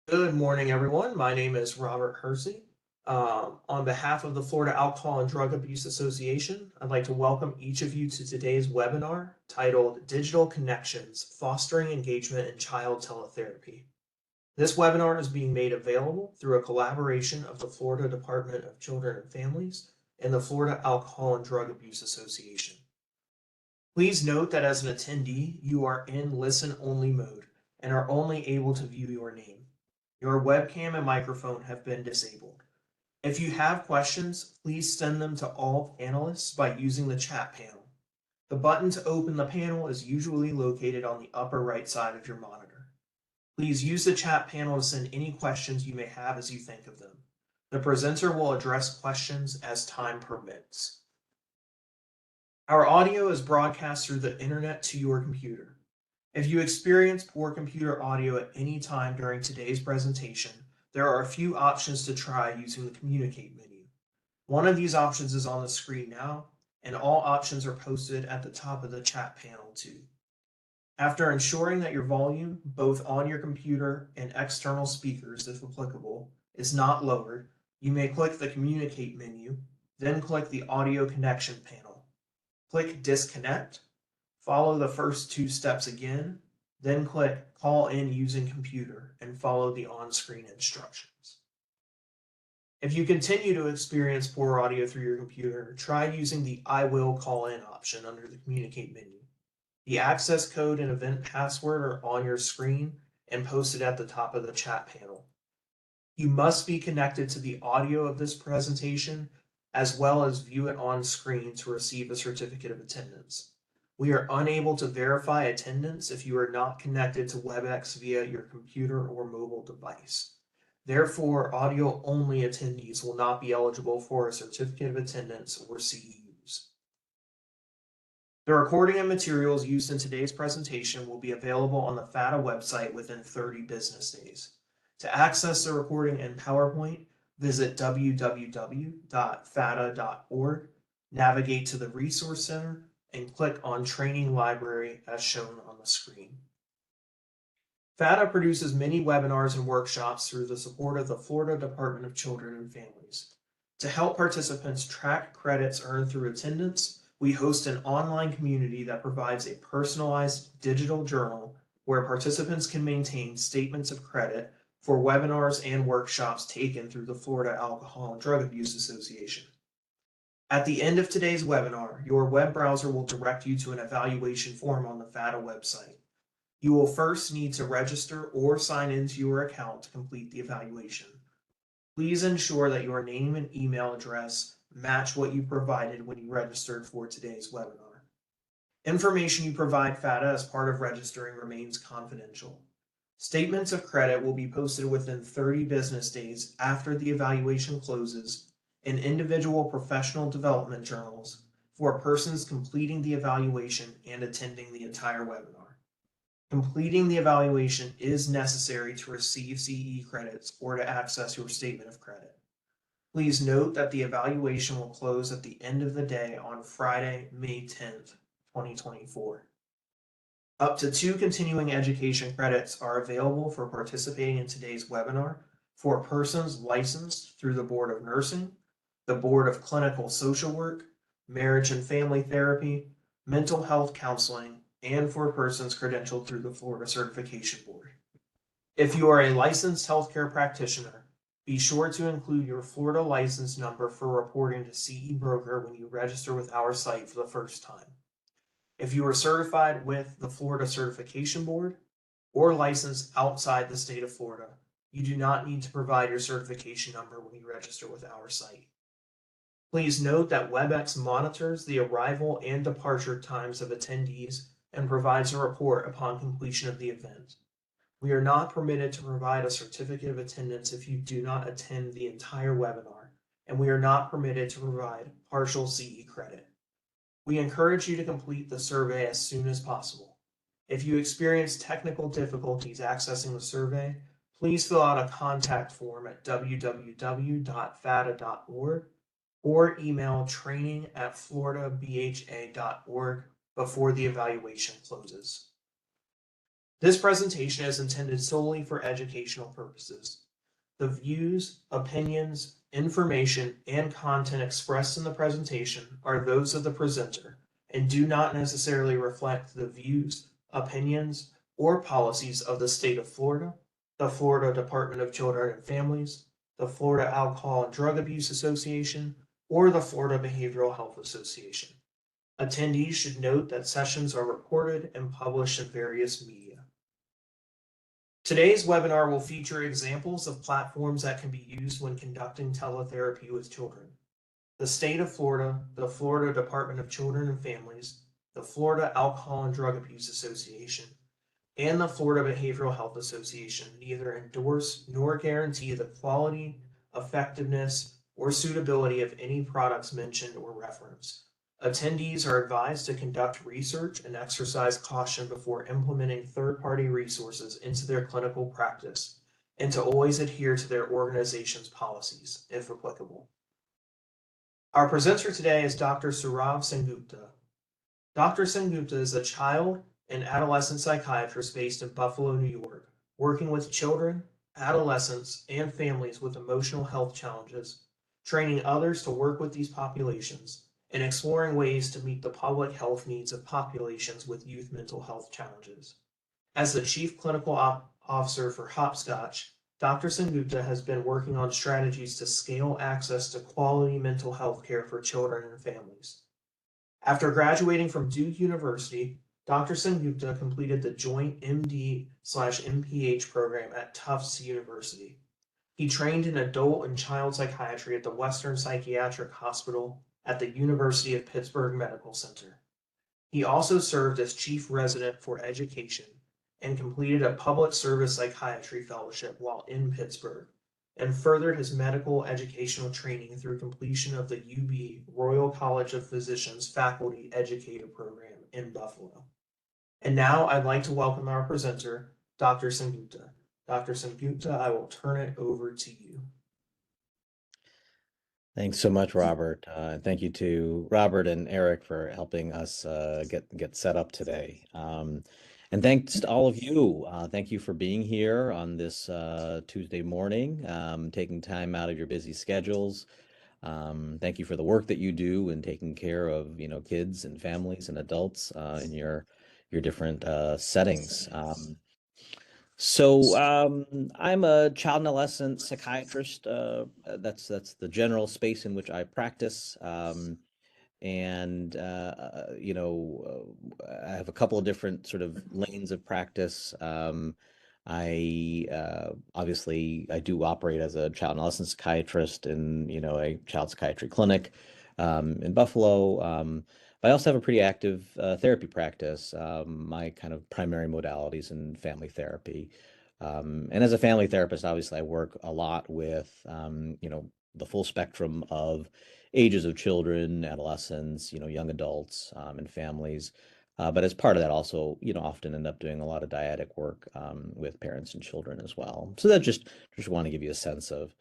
Good morning, everyone. My name is Robert Hersey. On behalf of the Florida Alcohol and Drug Abuse Association, I'd like to welcome each of you to today's webinar titled Digital Connections, Fostering Engagement in Child Teletherapy. This webinar is being made available through a collaboration of the Florida Department of Children and Families and the Florida Alcohol and Drug Abuse Association. Please note that as an attendee, you are in listen-only mode and are only able to view your name. Your webcam and microphone have been disabled. If you have questions, please send them to all panelists by using the chat panel. The button to open the panel is usually located on the upper right side of your monitor. Please use the chat panel to send any questions you may have as you think of them. The presenter will address questions as time permits. Our audio is broadcast through the internet to your computer. If you experience poor computer audio at any time during today's presentation, there are a few options to try using the Communicate menu. One of these options is on the screen now, and all options are posted at the top of the chat panel too. After ensuring that your volume, both on your computer and external speakers if applicable, is not lowered, you may click the Communicate menu, then click the Audio Connection panel. Click Disconnect. Follow the first two steps again, then click Call in using computer and follow the on-screen instructions. If you continue to experience poor audio through your computer, try using the I will call in option under the Communicate menu. The access code and event password are on your screen and posted at the top of the chat panel. You must be connected to the audio of this presentation as well as view it on screen to receive a certificate of attendance. We are unable to verify attendance if you are not connected to WebEx via your computer or mobile device. Therefore, audio-only attendees will not be eligible for a certificate of attendance or CEUs. The recording and materials used in today's presentation will be available on the FATA website within 30 business days. To access the recording in PowerPoint, visit www.fata.org, navigate to the Resource Center, and click on Training Library as shown on the screen. FATA produces many webinars and workshops through the support of the Florida Department of Children and Families. To help participants track credits earned through attendance, we host an online community that provides a personalized digital journal where participants can maintain statements of credit for webinars and workshops taken through the Florida Alcohol and Drug Abuse Association. At the end of today's webinar, your web browser will direct you to an evaluation form on the FATA website. You will first need to register or sign into your account to complete the evaluation. Please ensure that your name and email address match what you provided when you registered for today's webinar. Information you provide FATA as part of registering remains confidential. Statements of credit will be posted within 30 business days after the evaluation closes in individual professional development journals for persons completing the evaluation and attending the entire webinar. Completing the evaluation is necessary to receive CE credits or to access your statement of credit. Please note that the evaluation will close at the end of the day on Friday, May 10th, 2024. Up to 2 continuing education credits are available for participating in today's webinar for persons licensed through the Board of Nursing, the Board of Clinical Social Work, Marriage and Family Therapy, Mental Health Counseling, and for persons credentialed through the Florida Certification Board. If you are a licensed healthcare practitioner, be sure to include your Florida license number for reporting to CE Broker when you register with our site for the first time. If you are certified with the Florida Certification Board or licensed outside the state of Florida, you do not need to provide your certification number when you register with our site. Please note that WebEx monitors the arrival and departure times of attendees and provides a report upon completion of the event. We are not permitted to provide a certificate of attendance if you do not attend the entire webinar, and we are not permitted to provide partial CE credit. We encourage you to complete the survey as soon as possible. If you experience technical difficulties accessing the survey, please fill out a contact form at www.fata.org or email training@floridabha.org before the evaluation closes. This presentation is intended solely for educational purposes. The views, opinions, information, and content expressed in the presentation are those of the presenter and do not necessarily reflect the views, opinions, or policies of the state of Florida, the Florida Department of Children and Families, the Florida Alcohol and Drug Abuse Association, or the Florida Behavioral Health Association. Attendees should note that sessions are recorded and published in various media. Today's webinar will feature examples of platforms that can be used when conducting teletherapy with children. The state of Florida, the Florida Department of Children and Families, the Florida Alcohol and Drug Abuse Association, and the Florida Behavioral Health Association neither endorse nor guarantee the quality, effectiveness, or suitability of any products mentioned or referenced. Attendees are advised to conduct research and exercise caution before implementing third-party resources into their clinical practice, and to always adhere to their organization's policies, if applicable. Our presenter today is Dr. Sourav Sengupta. Dr. Sengupta is a child and adolescent psychiatrist based in Buffalo, New York, working with children, adolescents, and families with emotional health challenges, training others to work with these populations, and exploring ways to meet the public health needs of populations with youth mental health challenges. As the Chief Clinical Officer for Hopscotch, Dr. Sengupta has been working on strategies to scale access to quality mental health care for children and families. After graduating from Duke University, Dr. Sengupta completed the joint MD/MPH program at Tufts University. He trained in adult and child psychiatry at the Western Psychiatric Hospital at the University of Pittsburgh Medical Center. He also served as chief resident for education and completed a public service psychiatry fellowship while in Pittsburgh, and furthered his medical educational training through completion of the UB Royal College of Physicians Faculty Educator Program in Buffalo. And now I'd like to welcome our presenter, Dr. Sengupta. Dr. Sengupta, I will turn it over to you. Thanks so much, Robert. Thank you to Robert and Eric for helping us get set up today. And thanks to all of you. Thank you for being here on this Tuesday morning, taking time out of your busy schedules. Thank you for the work that you do in taking care of, kids and families and adults in your different settings. I'm a child and adolescent psychiatrist. That's the general space in which I practice. And I have a couple of different sort of lanes of practice. I do operate as a child and adolescent psychiatrist in a child psychiatry clinic in Buffalo. But I also have a pretty active therapy practice. My kind of primary modalities in family therapy. And as a family therapist, obviously, I work a lot with, the full spectrum of ages of children, adolescents, young adults, and families. But as part of that, also, often end up doing a lot of dyadic work with parents and children as well. So that just want to give you a sense of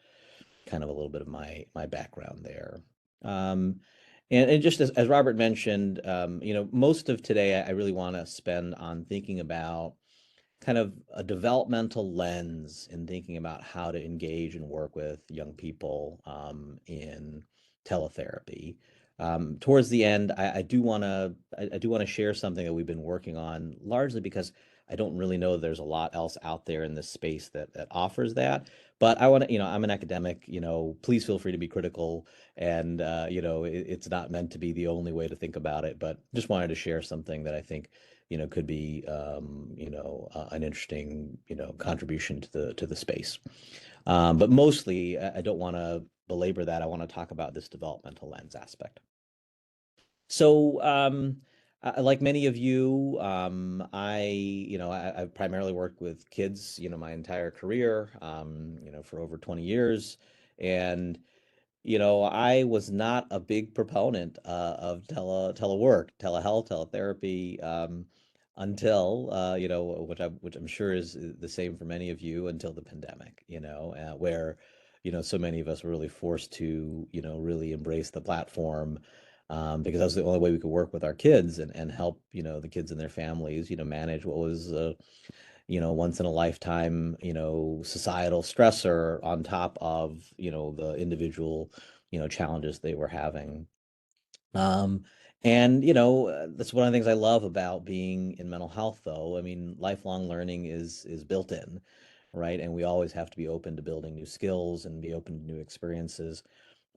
kind of a little bit of my background there. And just as Robert mentioned, most of today I really want to spend on thinking about kind of a developmental lens in thinking about how to engage and work with young people in teletherapy. Towards the end, I do want to share something that we've been working on, largely because I don't really know there's a lot else out there in this space that offers that. But I want to, I'm an academic, please feel free to be critical. And, it's not meant to be the only way to think about it, but just wanted to share something that I think, could be, an interesting, contribution to the space. But mostly, I don't want to belabor that. I want to talk about this developmental lens aspect. So, like many of you, I've primarily worked with kids, my entire career, for over 20 years. And, I was not a big proponent of telework, telehealth, teletherapy, until, which I'm sure is the same for many of you, until the pandemic, where, so many of us were really forced to, really embrace the platform. because that's the only way we could work with our kids and help, the kids and their families, manage what was, once in a lifetime, societal stressor on top of, the individual, challenges they were having. Um, and that's one of the things I love about being in mental health, though. I mean, lifelong learning is built in, right? And we always have to be open to building new skills and be open to new experiences.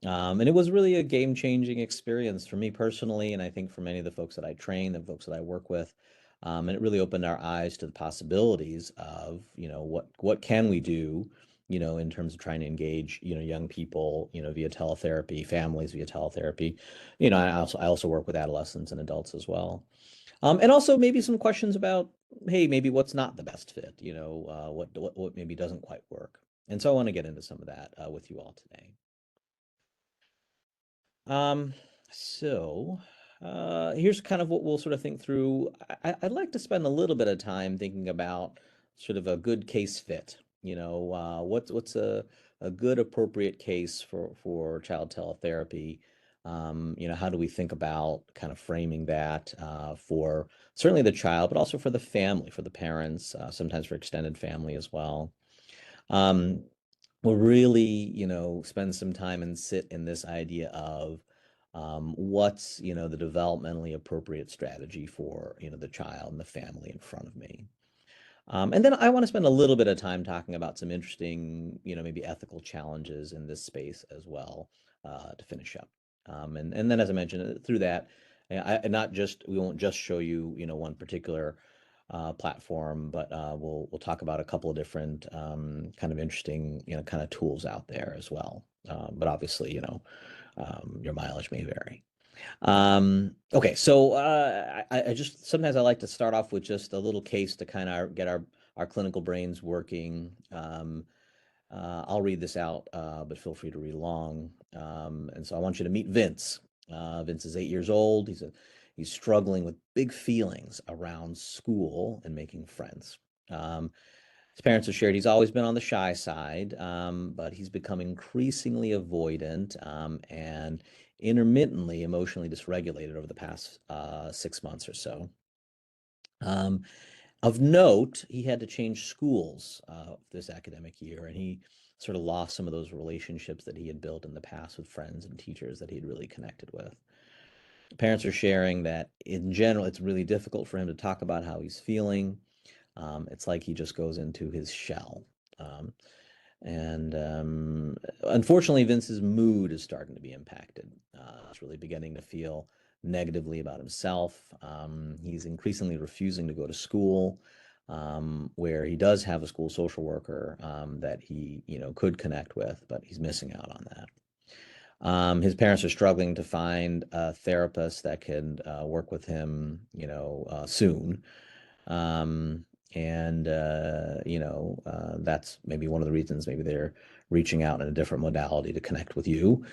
And it was really a game-changing experience for me personally, and I think for many of the folks that I train and folks that I work with. And it really opened our eyes to the possibilities of, what can we do, in terms of trying to engage, young people, via teletherapy, families via teletherapy. I also work with adolescents and adults as well. And also maybe some questions about, hey, maybe what's not the best fit, what maybe doesn't quite work. And so I want to get into some of that with you all today. Um, so here's kind of what we'll sort of think through. I'd like to spend a little bit of time thinking about sort of a good case fit. What's a good appropriate case for child teletherapy? How do we think about kind of framing that for certainly the child, but also for the family, for the parents, sometimes for extended family as well. Um, we'll really, spend some time and sit in this idea of what's, the developmentally appropriate strategy for, the child and the family in front of me. And then I want to spend a little bit of time talking about some interesting, maybe ethical challenges in this space as well to finish up. And then, as I mentioned, through that, we won't just show you, one particular platform, but we'll talk about a couple of different kind of interesting, kind of tools out there as well. But obviously, your mileage may vary. Okay, so I just sometimes I like to start off with just a little case to kind of get our clinical brains working. I'll read this out, but feel free to read along. And so I want you to meet Vince. Vince is 8 years old. He's struggling with big feelings around school and making friends. His parents have shared he's always been on the shy side, but he's become increasingly avoidant and intermittently emotionally dysregulated over the past 6 months or so. Of note, he had to change schools this academic year, and he sort of lost some of those relationships that he had built in the past with friends and teachers that he'd really connected with. Parents are sharing that in general, it's really difficult for him to talk about how he's feeling. It's like he just goes into his shell. And unfortunately, Vince's mood is starting to be impacted. He's really beginning to feel negatively about himself. He's increasingly refusing to go to school, where he does have a school social worker that he, could connect with, but he's missing out on that. His parents are struggling to find a therapist that can work with him, soon. Um, and that's maybe one of the reasons maybe they're reaching out in a different modality to connect with you.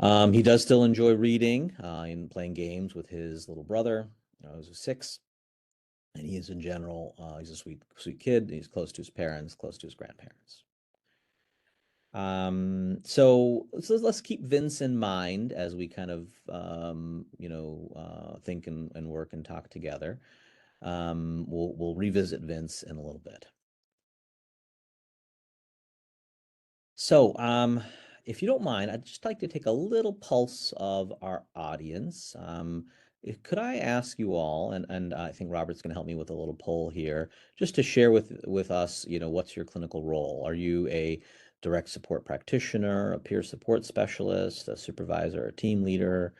He does still enjoy reading and playing games with his little brother, who's 6. And he is in general, he's a sweet, sweet kid. He's close to his parents, close to his grandparents. So let's keep Vince in mind as we kind of, think and work and talk together. We'll revisit Vince in a little bit. So, if you don't mind, I'd just like to take a little pulse of our audience. Could I ask you all, and I think Robert's going to help me with a little poll here, just to share with us, what's your clinical role? Are you a direct support practitioner, a peer support specialist, a supervisor, a team leader,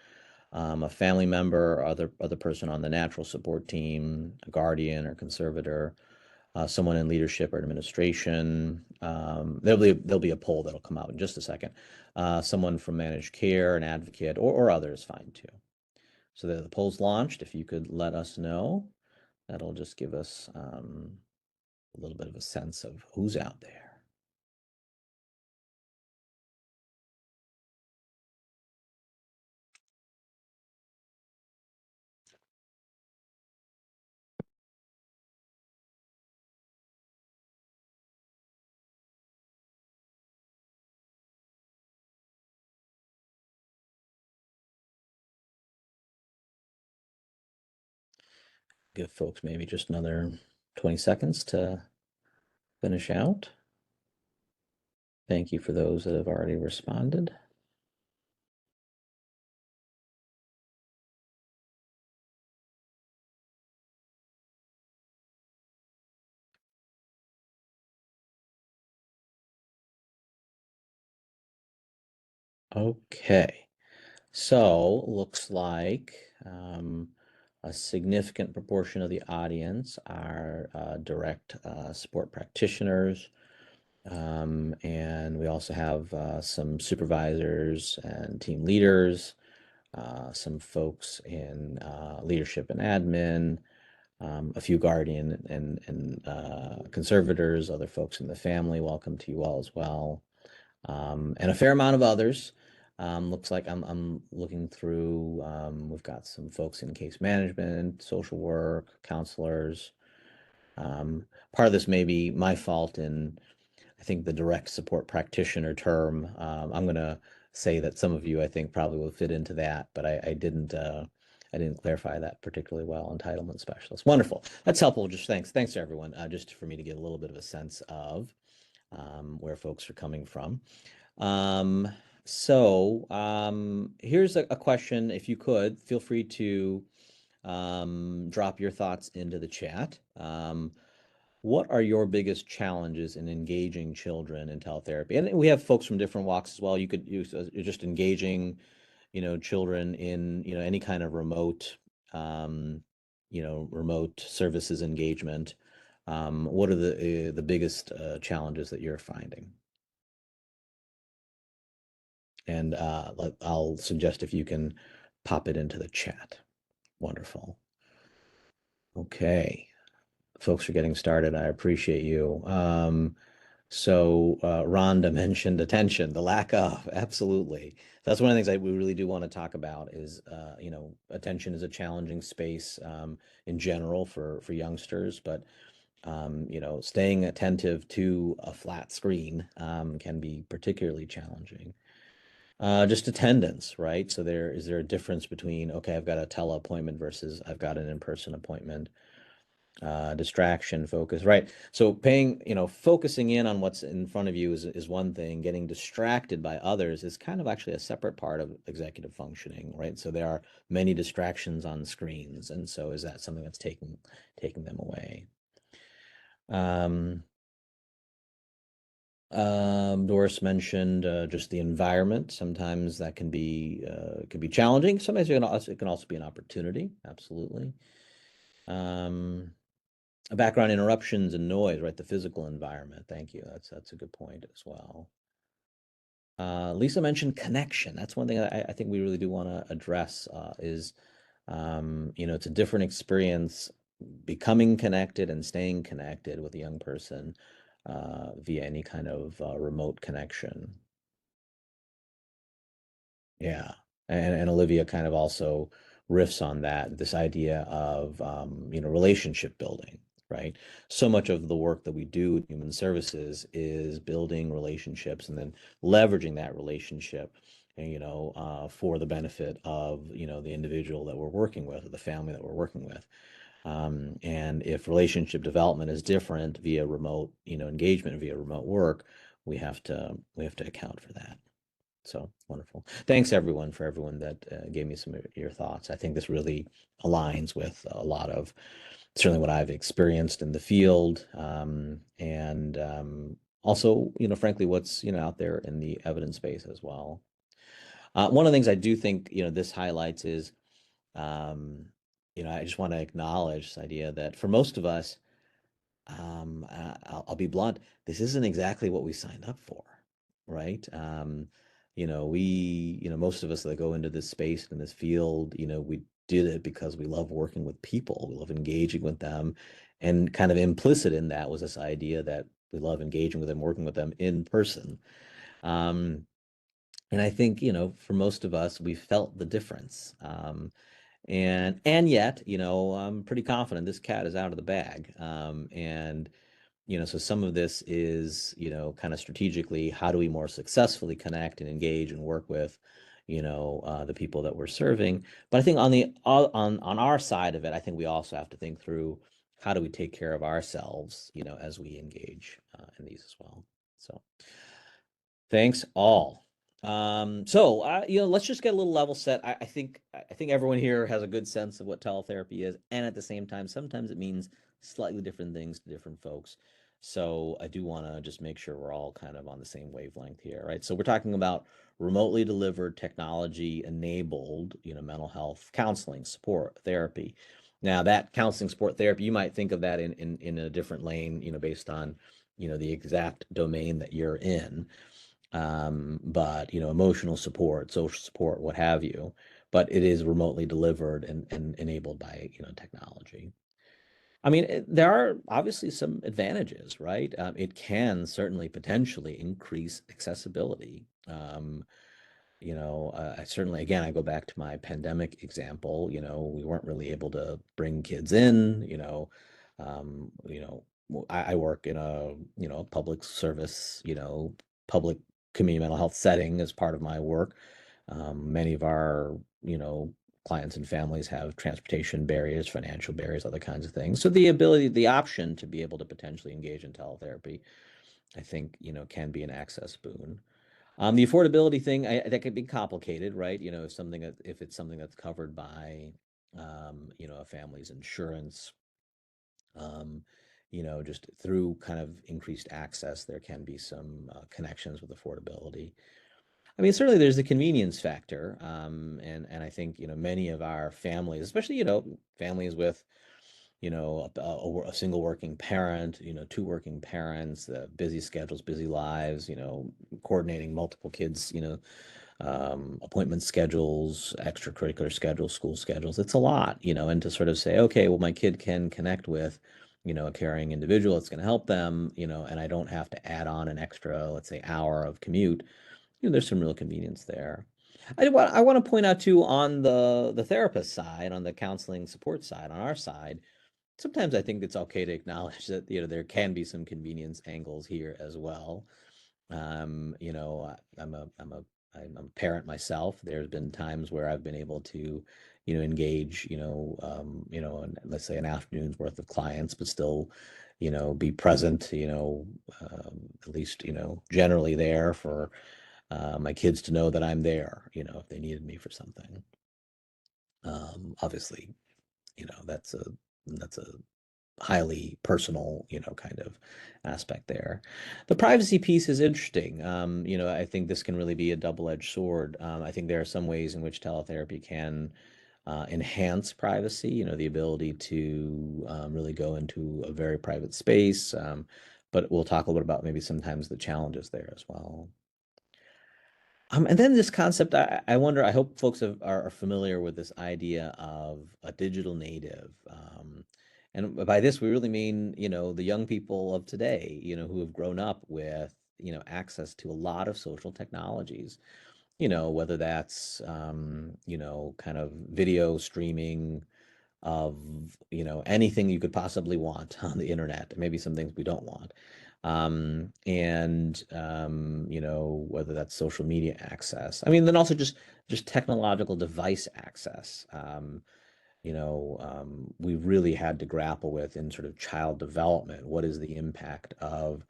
a family member, or other person on the natural support team, a guardian or conservator? Someone in leadership or administration. There'll be a poll that'll come out in just a second. Someone from managed care, an advocate, or others, fine too. So the poll's launched. If you could let us know, that'll just give us a little bit of a sense of who's out there. give folks maybe just another 20 seconds to finish out. Thank you for those that have already responded. Okay, so looks like a significant proportion of the audience are direct support practitioners. And we also have some supervisors and team leaders, some folks in leadership and admin, a few guardian and conservators, other folks in the family. Welcome to you all as well. And a fair amount of others. Looks like I'm looking through, we've got some folks in case management, social work, counselors. Part of this may be my fault in, I think, the direct support practitioner term. I'm going to say that some of you, I think, probably will fit into that, but I didn't clarify that particularly well. Entitlement specialist. Wonderful. That's helpful. Just thanks to everyone, just for me to get a little bit of a sense of where folks are coming from. Here's a question. If you could, feel free to drop your thoughts into the chat. What are your biggest challenges in engaging children in teletherapy? And we have folks from different walks as well. You could use just engaging, children in, any kind of remote, remote services engagement. What are the biggest challenges that you're finding? And I'll suggest if you can pop it into the chat. Wonderful. Okay. Folks are getting started. I appreciate you. Rhonda mentioned attention, the lack of, absolutely. That's one of the things we really do want to talk about is, attention is a challenging space in general for youngsters, but staying attentive to a flat screen can be particularly challenging. Just attendance, right? So is there a difference between, okay, I've got a tele appointment versus I've got an in-person appointment? Distraction, focus, right? So focusing in on what's in front of you is one thing. Getting distracted by others is kind of actually a separate part of executive functioning, right? So there are many distractions on screens, and so is that something that's taking them away? Doris mentioned just the environment. Sometimes that can be challenging. Sometimes it can also be an opportunity. Absolutely. Background interruptions and noise, right? The physical environment. Thank you. That's a good point as well. Lisa mentioned connection. That's one thing I think we really do want to address is, it's a different experience becoming connected and staying connected with a young person via any kind of remote connection. Yeah. And Olivia kind of also riffs on that, this idea of, relationship building, right? So much of the work that we do in human services is building relationships and then leveraging that relationship, for the benefit of, the individual that we're working with or the family that we're working with. And if relationship development is different via remote, engagement via remote work, we have to account for that. So wonderful. Thanks everyone that gave me some of your thoughts. I think this really aligns with a lot of certainly what I've experienced in the field, and also, frankly, what's, out there in the evidence base as well. One of the things I do think, this highlights is, I just want to acknowledge this idea that for most of us, I'll be blunt, this isn't exactly what we signed up for, right? Most of us that go into this space in this field, we did it because we love working with people, we love engaging with them, and kind of implicit in that was this idea that we love engaging with them, working with them in person. And I think, for most of us, we felt the difference. And yet, I'm pretty confident this cat is out of the bag. And so some of this is, kind of strategically, how do we more successfully connect and engage and work with, the people that we're serving. But I think on our side of it, I think we also have to think through how do we take care of ourselves, as we engage in these as well. So thanks all. Let's just get a little level set. I think everyone here has a good sense of what teletherapy is, and at the same time, sometimes it means slightly different things to different folks. So I do want to just make sure we're all kind of on the same wavelength here, right? So we're talking about remotely delivered technology enabled, mental health counseling, support, therapy. Now that counseling, support, therapy, you might think of that in a different lane, based on, the exact domain that you're in. But emotional support, social support, what have you. But it is remotely delivered and enabled by technology. I mean, there are obviously some advantages, right? It can certainly potentially increase accessibility. I certainly, again, I go back to my pandemic example. We weren't really able to bring kids in. I work in a public service, public community mental health setting as part of my work. Many of our clients and families have transportation barriers, financial barriers, other kinds of things. So the option to be able to potentially engage in teletherapy, I think, can be an access boon. The affordability thing, that could be complicated, right? If it's something that's covered by, a family's insurance, just through kind of increased access, there can be some connections with affordability. I mean, certainly there's the convenience factor, and I think many of our families, especially families with a single working parent, two working parents, busy schedules, busy lives, coordinating multiple kids, appointment schedules, extracurricular schedules, school schedules. It's a lot, and to sort of say, okay, well, my kid can connect with, a caring individual that's going to help them, and I don't have to add on an extra, let's say, hour of commute. There's some real convenience there. I want to point out too, on the therapist side, on the counseling support side, on our side, sometimes I think it's okay to acknowledge that there can be some convenience angles here as well. I'm a parent myself. There's been times where I've been able to, engage, in, let's say, an afternoon's worth of clients, but still, be present, at least, generally there for my kids to know that I'm there, if they needed me for something. Obviously, that's a highly personal, kind of aspect there. The privacy piece is interesting. I think this can really be a double-edged sword. I think there are some ways in which teletherapy can enhance privacy, the ability to really go into a very private space. But we'll talk a little bit about maybe sometimes the challenges there as well. And then this concept, I wonder, I hope folks are familiar with this idea of a digital native. And by this, we really mean, the young people of today, who have grown up with, access to a lot of social technologies, whether that's, kind of video streaming of, anything you could possibly want on the internet, maybe some things we don't want. Whether that's social media access. I mean, then also just technological device access. We really had to grapple with in sort of child development. What is the impact of,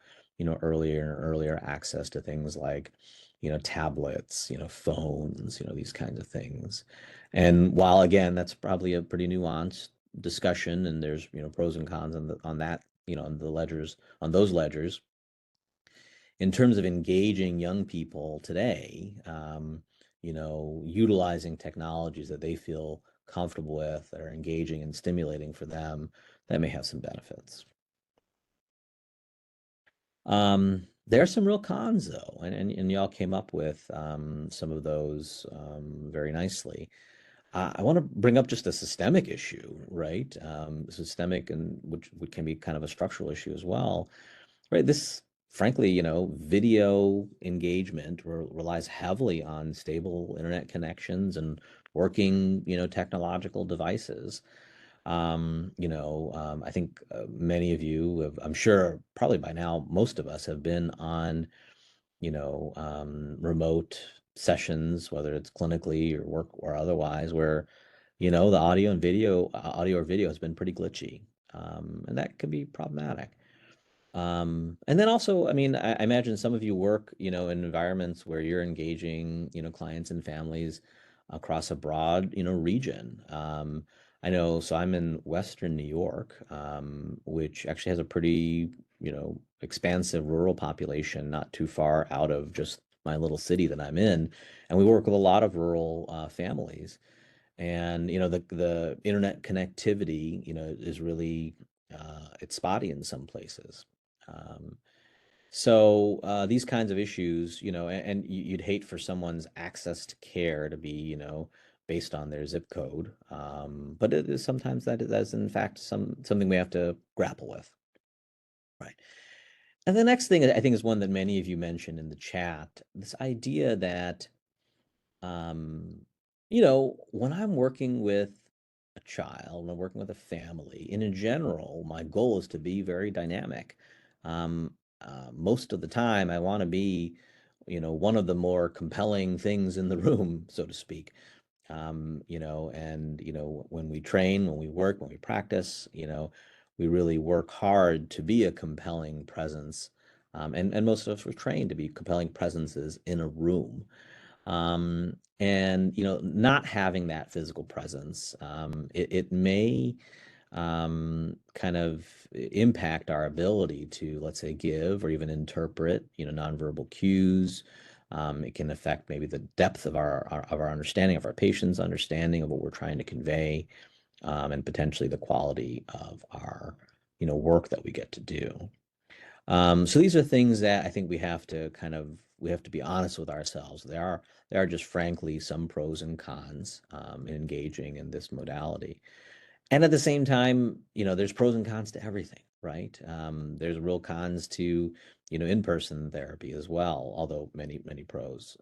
earlier and earlier access to things like, tablets, phones, these kinds of things. And while again, that's probably a pretty nuanced discussion, and there's, pros and cons on that, on the ledgers, on those ledgers. In terms of engaging young people today, utilizing technologies that they feel comfortable with, that are engaging and stimulating for them, that may have some benefits. There are some real cons though, and y'all came up with some of those very nicely. I want to bring up just a systemic issue, right? Systemic, and which can be kind of a structural issue as well, right? This, frankly, video engagement relies heavily on stable internet connections and working, technological devices. I think many of you have, I'm sure, probably by now, most of us have been on, remote sessions, whether it's clinically or work or otherwise, where, the audio or video has been pretty glitchy. And that can be problematic. And then also, I mean, I imagine some of you work, in environments where you're engaging, clients and families across a broad, region. I know, so I'm in Western New York, which actually has a pretty, expansive rural population, not too far out of just my little city that I'm in. And we work with a lot of rural families. And the internet connectivity, is really it's spotty in some places. Um, so these kinds of issues, and you'd hate for someone's access to care to be, based on their zip code. But it is sometimes that's in fact something we have to grapple with. Right. And the next thing I think is one that many of you mentioned in the chat, this idea that um, when I'm working with a child, when I'm working with a family, and in general, my goal is to be very dynamic. Most of the time, I want to be, one of the more compelling things in the room, so to speak. And when we train, when we work, when we practice, we really work hard to be a compelling presence. And most of us were trained to be compelling presences in a room. And not having that physical presence, it may kind of impact our ability to, let's say, give or even interpret, nonverbal cues. It can affect maybe the depth of our understanding of our patient's understanding of what we're trying to convey, and potentially the quality of our, work that we get to do. So these are things that I think we have to be honest with ourselves. There are just frankly some pros and cons in engaging in this modality. And at the same time, there's pros and cons to everything, right? There's real cons to, in-person therapy as well, although many, many pros.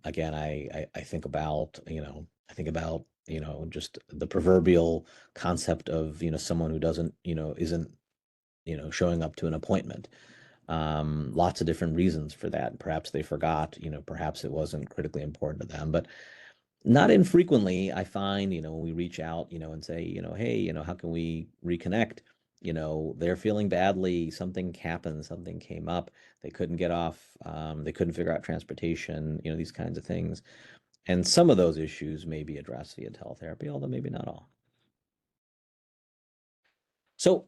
Again, I think about, just the proverbial concept of, someone who doesn't, isn't showing up to an appointment. Lots of different reasons for that. Perhaps they forgot, perhaps it wasn't critically important to them, but not infrequently I find, when we reach out, and say, hey, how can we reconnect? They're feeling badly, something happened, something came up, they couldn't get off, they couldn't figure out transportation, these kinds of things. And some of those issues may be addressed via teletherapy, although maybe not all. So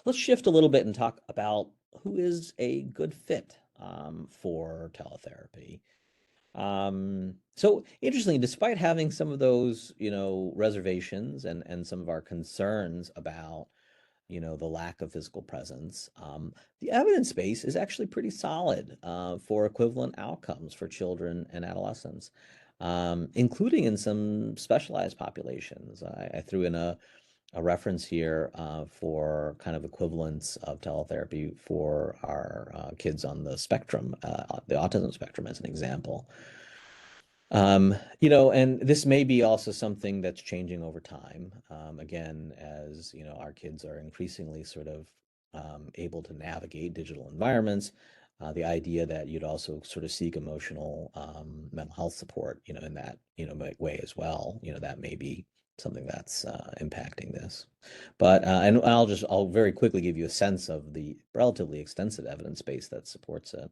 let's shift a little bit and talk about who is a good fit for teletherapy. So interestingly, despite having some of those, reservations and some of our concerns about, the lack of physical presence, the evidence base is actually pretty solid for equivalent outcomes for children and adolescents, including in some specialized populations. I threw in a reference here for kind of equivalence of teletherapy for our kids on the spectrum, the autism spectrum as an example. And this may be also something that's changing over time. Again, as our kids are increasingly sort of able to navigate digital environments, the idea that you'd also sort of seek emotional mental health support, in that way as well. That may be something that's impacting this. But and I'll very quickly give you a sense of the relatively extensive evidence base that supports it.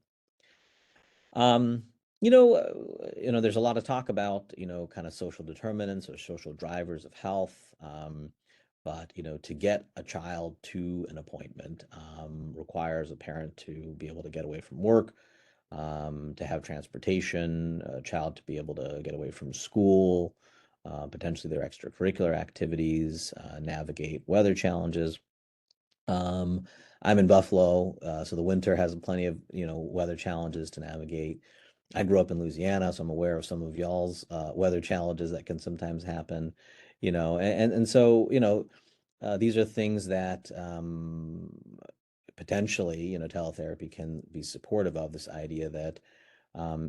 Um, there's a lot of talk about, kind of social determinants or social drivers of health. But, to get a child to an appointment requires a parent to be able to get away from work, to have transportation, a child to be able to get away from school, potentially their extracurricular activities, navigate weather challenges. I'm in Buffalo, so the winter has plenty of, weather challenges to navigate. I grew up in Louisiana, so I'm aware of some of y'all's weather challenges that can sometimes happen, and so, these are things that potentially, teletherapy can be supportive of this idea that,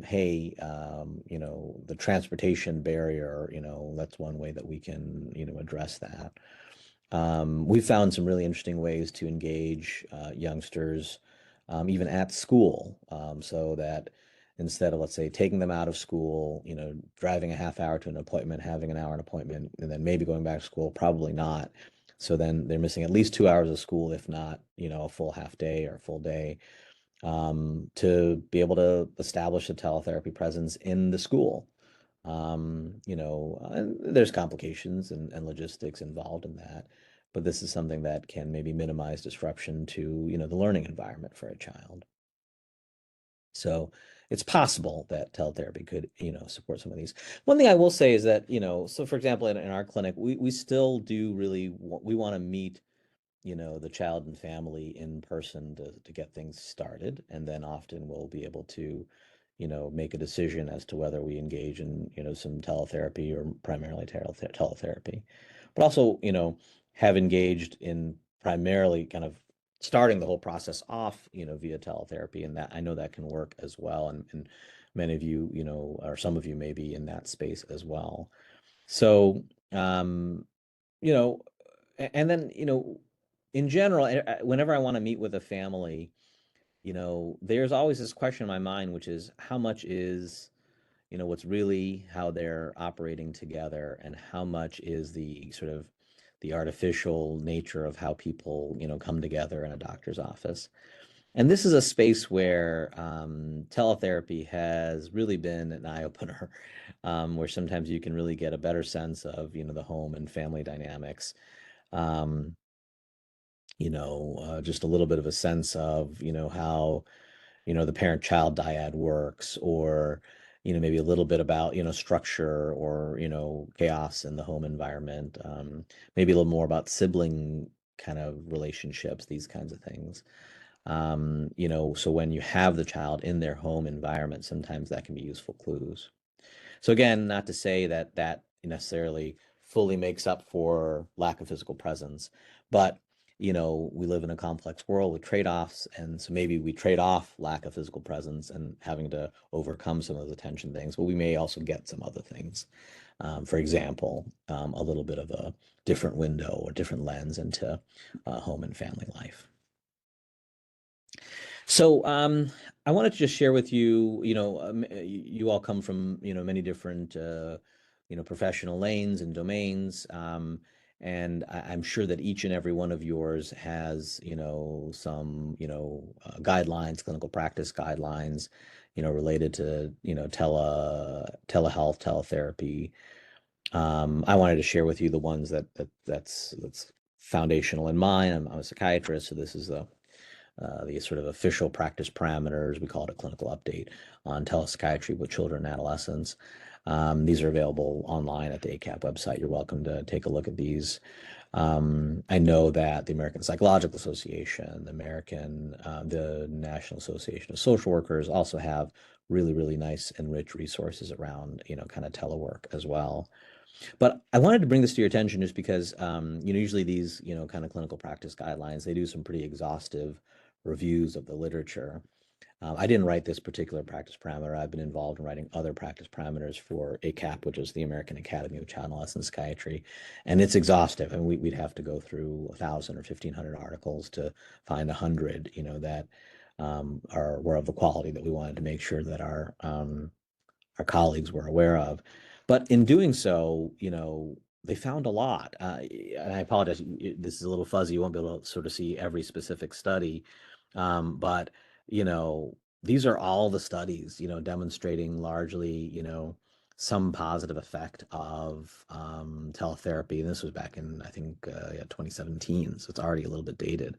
hey, the transportation barrier, that's one way that we can, address that. We've found some really interesting ways to engage youngsters, even at school, so that instead of, let's say, taking them out of school, driving a half hour to an appointment, having an hour an appointment, and then maybe going back to school, probably not. So then they're missing at least 2 hours of school, if not, a full half day or a full day, to be able to establish a teletherapy presence in the school. And there's complications and logistics involved in that, but this is something that can maybe minimize disruption to, the learning environment for a child. So it's possible that teletherapy could, support some of these. One thing I will say is that, so for example, in our clinic, we still do really, we want to meet, the child and family in person to get things started. And then often we'll be able to, make a decision as to whether we engage in, some teletherapy or primarily teletherapy. But also, have engaged in primarily kind of starting the whole process off, via teletherapy. And that I know that can work as well. And many of you, or some of you may be in that space as well. So, you know, and then, in general, whenever I want to meet with a family, there's always this question in my mind, which is how much is, what's really how they're operating together, and how much is the sort of the artificial nature of how people, come together in a doctor's office. And this is a space where teletherapy has really been an eye opener, where sometimes you can really get a better sense of, the home and family dynamics. Um, just a little bit of a sense of, how, the parent-child dyad works, or, maybe a little bit about, structure or, chaos in the home environment. Maybe a little more about sibling kind of relationships, these kinds of things. So when you have the child in their home environment, sometimes that can be useful clues. So again, not to say that that necessarily fully makes up for lack of physical presence, but we live in a complex world with trade-offs, and so maybe we trade off lack of physical presence and having to overcome some of the tension things, but we may also get some other things. For example, a little bit of a different window or different lens into home and family life. So I wanted to just share with you, you all come from, many different, professional lanes and domains. And I'm sure that each and every one of yours has, some, guidelines, clinical practice guidelines, related to, telehealth, teletherapy. I wanted to share with you the ones that's foundational in mine. I'm a psychiatrist, so this is the sort of official practice parameters. We call it a clinical update on telepsychiatry with children and adolescents. These are available online at the ACAP website. You're welcome to take a look at these. I know that the American Psychological Association, the National Association of Social Workers also have really, really nice and rich resources around, kind of telework as well. But I wanted to bring this to your attention just because, usually these, kind of clinical practice guidelines, they do some pretty exhaustive reviews of the literature. I didn't write this particular practice parameter. I've been involved in writing other practice parameters for ACAP, which is the American Academy of Child and Adolescent Psychiatry, and it's exhaustive. And we'd have to go through 1,000 or 1,500 articles to find 100, that were of the quality that we wanted to make sure that our colleagues were aware of. But in doing so, they found a lot. And I apologize, this is a little fuzzy. You won't be able to sort of see every specific study. But, these are all the studies, demonstrating largely, some positive effect of teletherapy. And this was back in, I think, 2017. So it's already a little bit dated.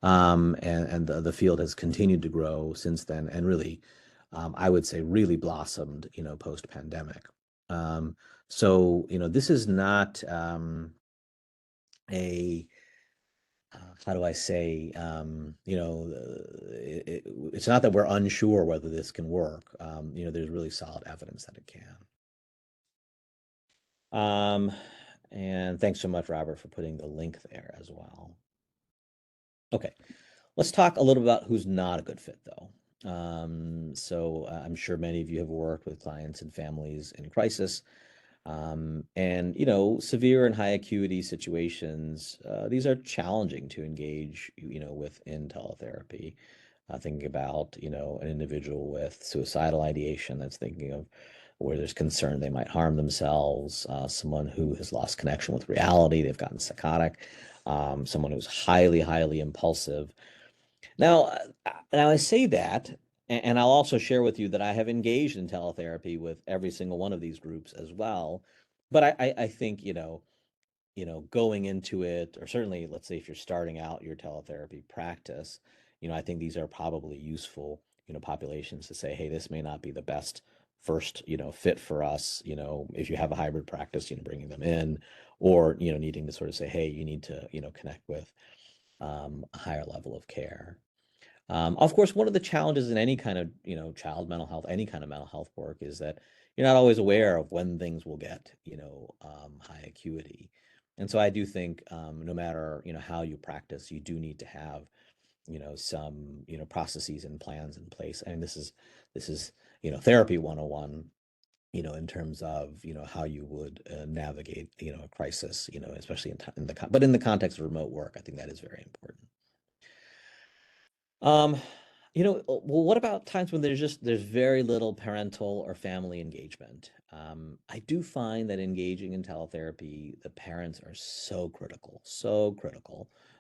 And the field has continued to grow since then, and really, I would say really blossomed, post-pandemic. So, this is not a, how do I say, it's not that we're unsure whether this can work. There's really solid evidence that it can. And thanks so much, Robert, for putting the link there as well. Okay, let's talk a little about who's not a good fit, though. So I'm sure many of you have worked with clients and families in crisis. And, severe and high acuity situations, these are challenging to engage, with in teletherapy. thinking about, an individual with suicidal ideation that's thinking of where there's concern they might harm themselves, someone who has lost connection with reality, they've gotten psychotic, someone who's highly, highly impulsive. Now I say that, and I'll also share with you that I have engaged in teletherapy with every single one of these groups as well. But I think, going into it, or certainly, let's say if you're starting out your teletherapy practice, I think these are probably useful, populations to say, hey, this may not be the best first, fit for us, if you have a hybrid practice, bringing them in, or, needing to sort of say, hey, you need to, connect with a higher level of care. Of course, one of the challenges in any kind of, child mental health, any kind of mental health work is that you're not always aware of when things will get, high acuity. And so I do think, no matter, how you practice, you do need to have, some, processes and plans in place. I mean, this is, therapy 101, in terms of, how you would navigate, a crisis, especially but in the context of remote work, I think that is very important. Um, well, what about times when there's very little parental or family engagement? I do find that engaging in teletherapy, the parents are so critical,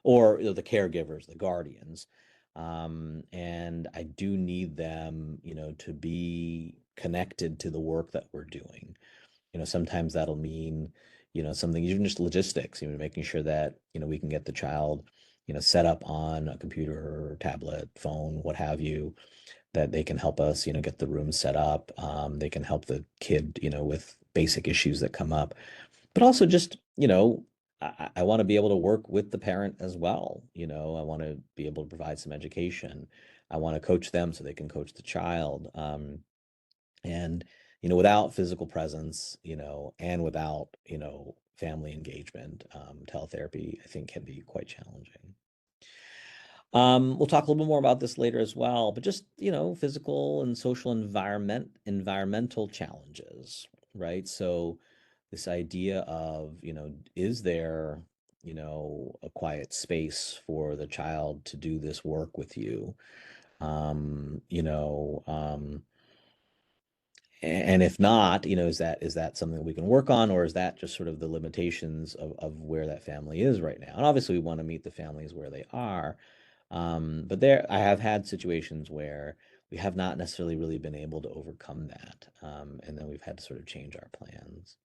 or the caregivers, the guardians. And I do need them, to be connected to the work that we're doing. Sometimes that'll mean, something even just logistics, making sure that, we can get the child, set up on a computer or tablet, phone, what have you, that they can help us, get the room set up. They can help the kid, with basic issues that come up, but also just, I want to be able to work with the parent as well. I want to be able to provide some education. I want to coach them so they can coach the child. And, without physical presence, and without, family engagement, teletherapy, I think can be quite challenging. We'll talk a little bit more about this later as well, but just, physical and social environmental challenges, right? So this idea of, is there, a quiet space for the child to do this work with you? Um, you know, um, and if not, is that something that we can work on, or is that just sort of the limitations of where that family is right now? And obviously, we want to meet the families where they are. But I have had situations where we have not necessarily really been able to overcome that. And then we've had to sort of change our plans.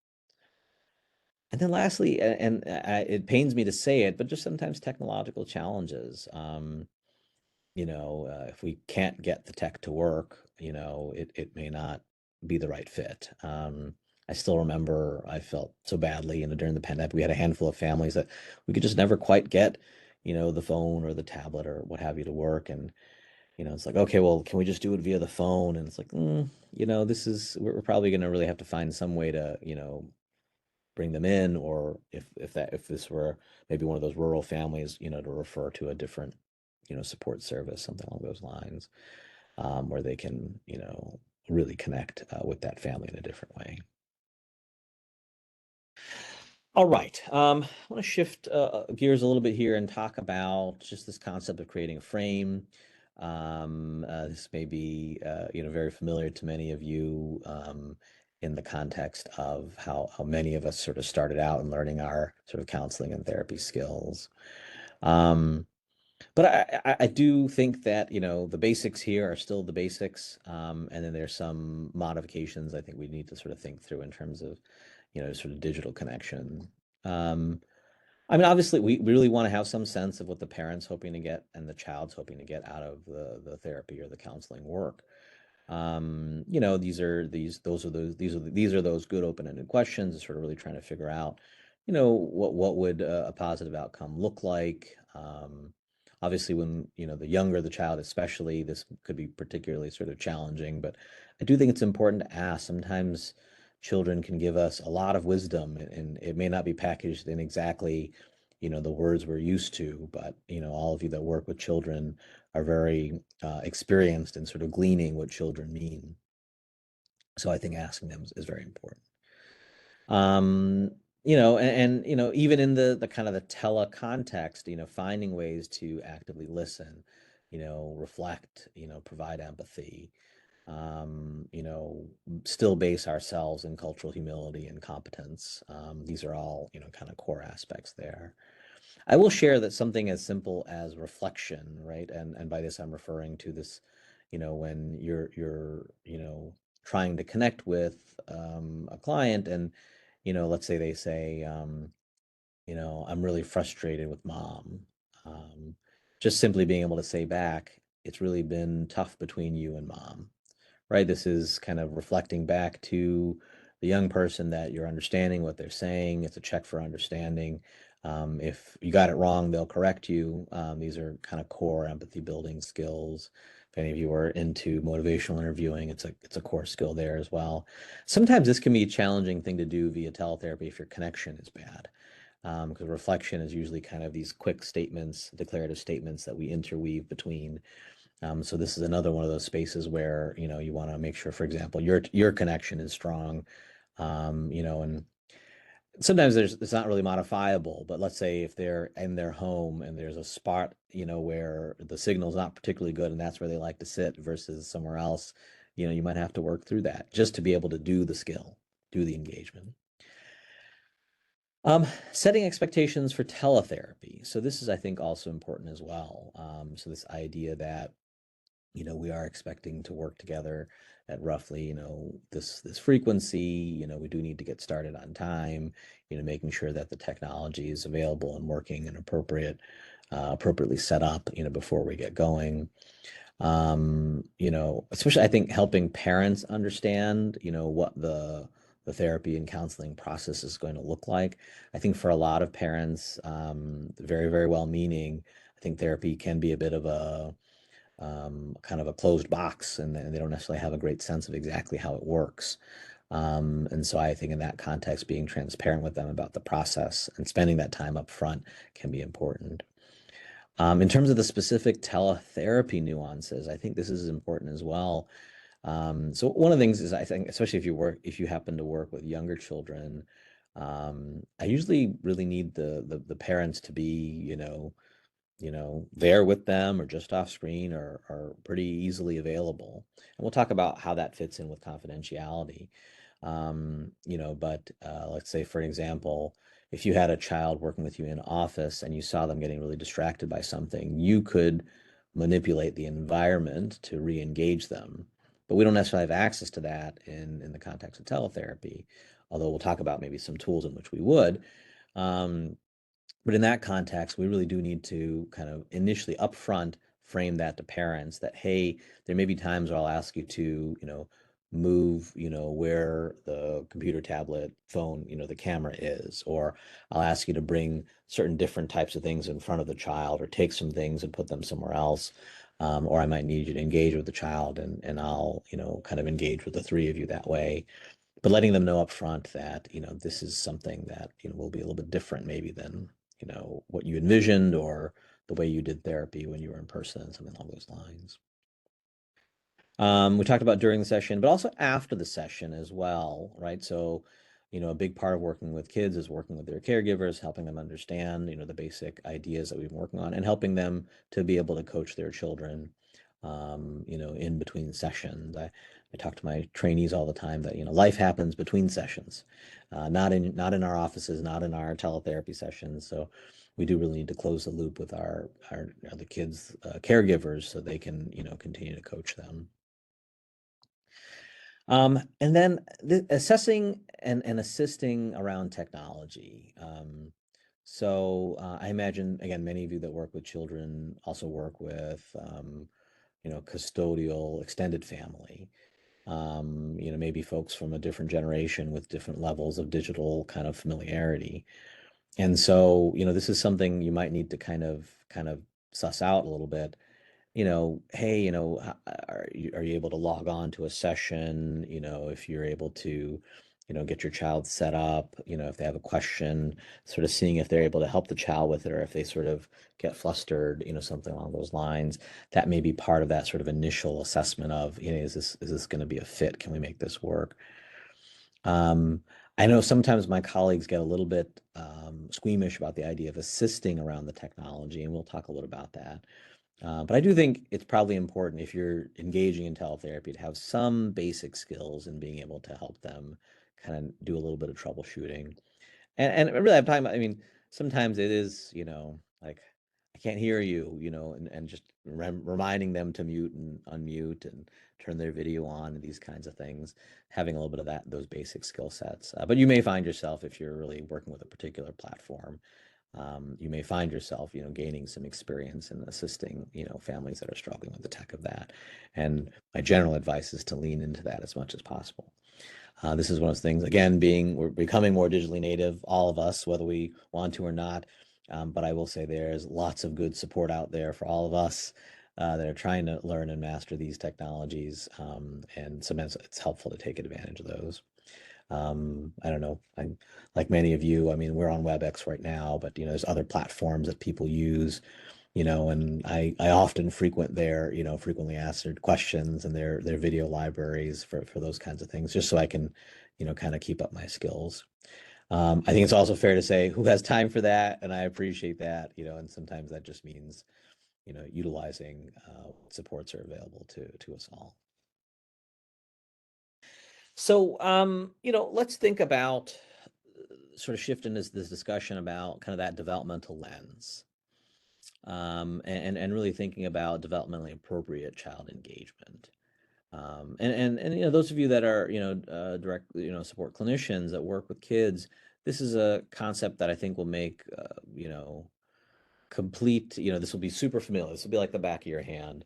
And then lastly, and it pains me to say it, but just sometimes technological challenges. If we can't get the tech to work, it may not be the right fit. I still remember I felt so badly, during the pandemic, we had a handful of families that we could just never quite get, the phone or the tablet or what have you to work. And, it's like, okay, well, can we just do it via the phone? And it's like, we're probably going to really have to find some way to, bring them in, or if this were maybe one of those rural families, to refer to a different, support service, something along those lines, where they can, really connect with that family in a different way. All right. I want to shift gears a little bit here and talk about just this concept of creating a frame. This may be, very familiar to many of you, in the context of how many of us sort of started out in learning our sort of counseling and therapy skills. Um, but I do think that, the basics here are still the basics. And then there's some modifications I think we need to sort of think through in terms of, sort of digital connection. Um, I mean, obviously, we really want to have some sense of what the parent's hoping to get and the child's hoping to get out of the therapy or the counseling work. These are those good open-ended questions, sort of really trying to figure out, what would a positive outcome look like. Obviously, when, the younger the child, especially, this could be particularly sort of challenging, but I do think it's important to ask. Sometimes children can give us a lot of wisdom, and it may not be packaged in exactly, the words we're used to, but, all of you that work with children are very experienced in sort of gleaning what children mean. So I think asking them is very important. Even in the kind of the tele context, finding ways to actively listen. reflect, provide empathy, still base ourselves in cultural humility and competence. These are all, kind of core aspects there. I will share that something as simple as reflection, right? And by this I'm referring to this, when you're trying to connect with a client, and let's say they say, I'm really frustrated with mom. Um, just simply being able to say back, it's really been tough between you and mom, right? This is kind of reflecting back to the young person that you're understanding what they're saying. It's a check for understanding. If you got it wrong, they'll correct you. These are kind of core empathy building skills. If any of you are into motivational interviewing, it's a core skill there as well. Sometimes this can be a challenging thing to do via teletherapy if your connection is bad, because reflection is usually kind of these quick statements, declarative statements that we interweave between. So this is another one of those spaces where, you want to make sure, for example, your connection is strong, and sometimes it's not really modifiable, but let's say if they're in their home and there's a spot, where the signal's not particularly good and that's where they like to sit versus somewhere else, you might have to work through that just to be able to do the skill, do the engagement. Setting expectations for teletherapy. So this is, I think, also important as well. So this idea that, we are expecting to work together at roughly, this frequency, we do need to get started on time, making sure that the technology is available and working and appropriately set up, before we get going. Especially I think helping parents understand, what the therapy and counseling process is going to look like. I think for a lot of parents, very, very well-meaning, I think therapy can be a bit of a kind of a closed box, and they don't necessarily have a great sense of exactly how it works. And so I think in that context, being transparent with them about the process and spending that time up front can be important. In terms of the specific teletherapy nuances, I think this is important as well. So one of the things is, I think, especially if you happen to work with younger children, I usually really need the parents to be, there with them or just off screen, or pretty easily available. And we'll talk about how that fits in with confidentiality. But let's say, for example, if you had a child working with you in office and you saw them getting really distracted by something, you could manipulate the environment to re-engage them. But we don't necessarily have access to that in the context of teletherapy, although we'll talk about maybe some tools in which we would. But in that context, we really do need to kind of initially upfront frame that to parents that, hey, there may be times where I'll ask you to, move, where the computer, tablet, phone, the camera is, or I'll ask you to bring certain different types of things in front of the child, or take some things and put them somewhere else. Or I might need you to engage with the child, and I'll, kind of engage with the three of you that way. But letting them know up front that, this is something that, will be a little bit different maybe than, what you envisioned, or the way you did therapy when you were in person, something along those lines. We talked about during the session, but also after the session as well, right? So, a big part of working with kids is working with their caregivers, helping them understand, the basic ideas that we've been working on, and helping them to be able to coach their children, in between sessions. I talk to my trainees all the time that, life happens between sessions, not in our offices, not in our teletherapy sessions. So we do really need to close the loop with our the kids' caregivers, so they can, continue to coach them. And then assessing and assisting around technology. So I imagine, again, many of you that work with children also work with, custodial extended family. Maybe folks from a different generation with different levels of digital kind of familiarity. And so, this is something you might need to kind of suss out a little bit. Hey, are you able to log on to a session? If you're able to, get your child set up, if they have a question, sort of seeing if they're able to help the child with it, or if they sort of get flustered, something along those lines. That may be part of that sort of initial assessment of, is this going to be a fit? Can we make this work? I know sometimes my colleagues get a little bit squeamish about the idea of assisting around the technology, and we'll talk a little about that. But I do think it's probably important if you're engaging in teletherapy to have some basic skills in being able to help them kind of do a little bit of troubleshooting. And really, I'm talking about, I mean, sometimes it is, like, I can't hear you, and just reminding them to mute and unmute and turn their video on and these kinds of things, having a little bit of those basic skill sets. But you may find yourself, if you're really working with a particular platform, you may find yourself, gaining some experience in assisting, families that are struggling with the tech of that. And my general advice is to lean into that as much as possible. This is one of those things, again, we're becoming more digitally native, all of us, whether we want to or not. But I will say there's lots of good support out there for all of us that are trying to learn and master these technologies. And sometimes it's helpful to take advantage of those. I don't know. I'm like many of you. I mean, we're on WebEx right now, but there's other platforms that people use. And I often frequently answered questions and their video libraries for those kinds of things, just so I can, kind of keep up my skills. I think it's also fair to say who has time for that, and I appreciate that, and sometimes that just means, utilizing what supports are available to us all. So, let's think about sort of shifting this discussion about kind of that developmental lens, and really thinking about developmentally appropriate child engagement. And those of you that are direct support clinicians that work with kids, this is a concept that I think will make complete, this will be super familiar. This will be like the back of your hand.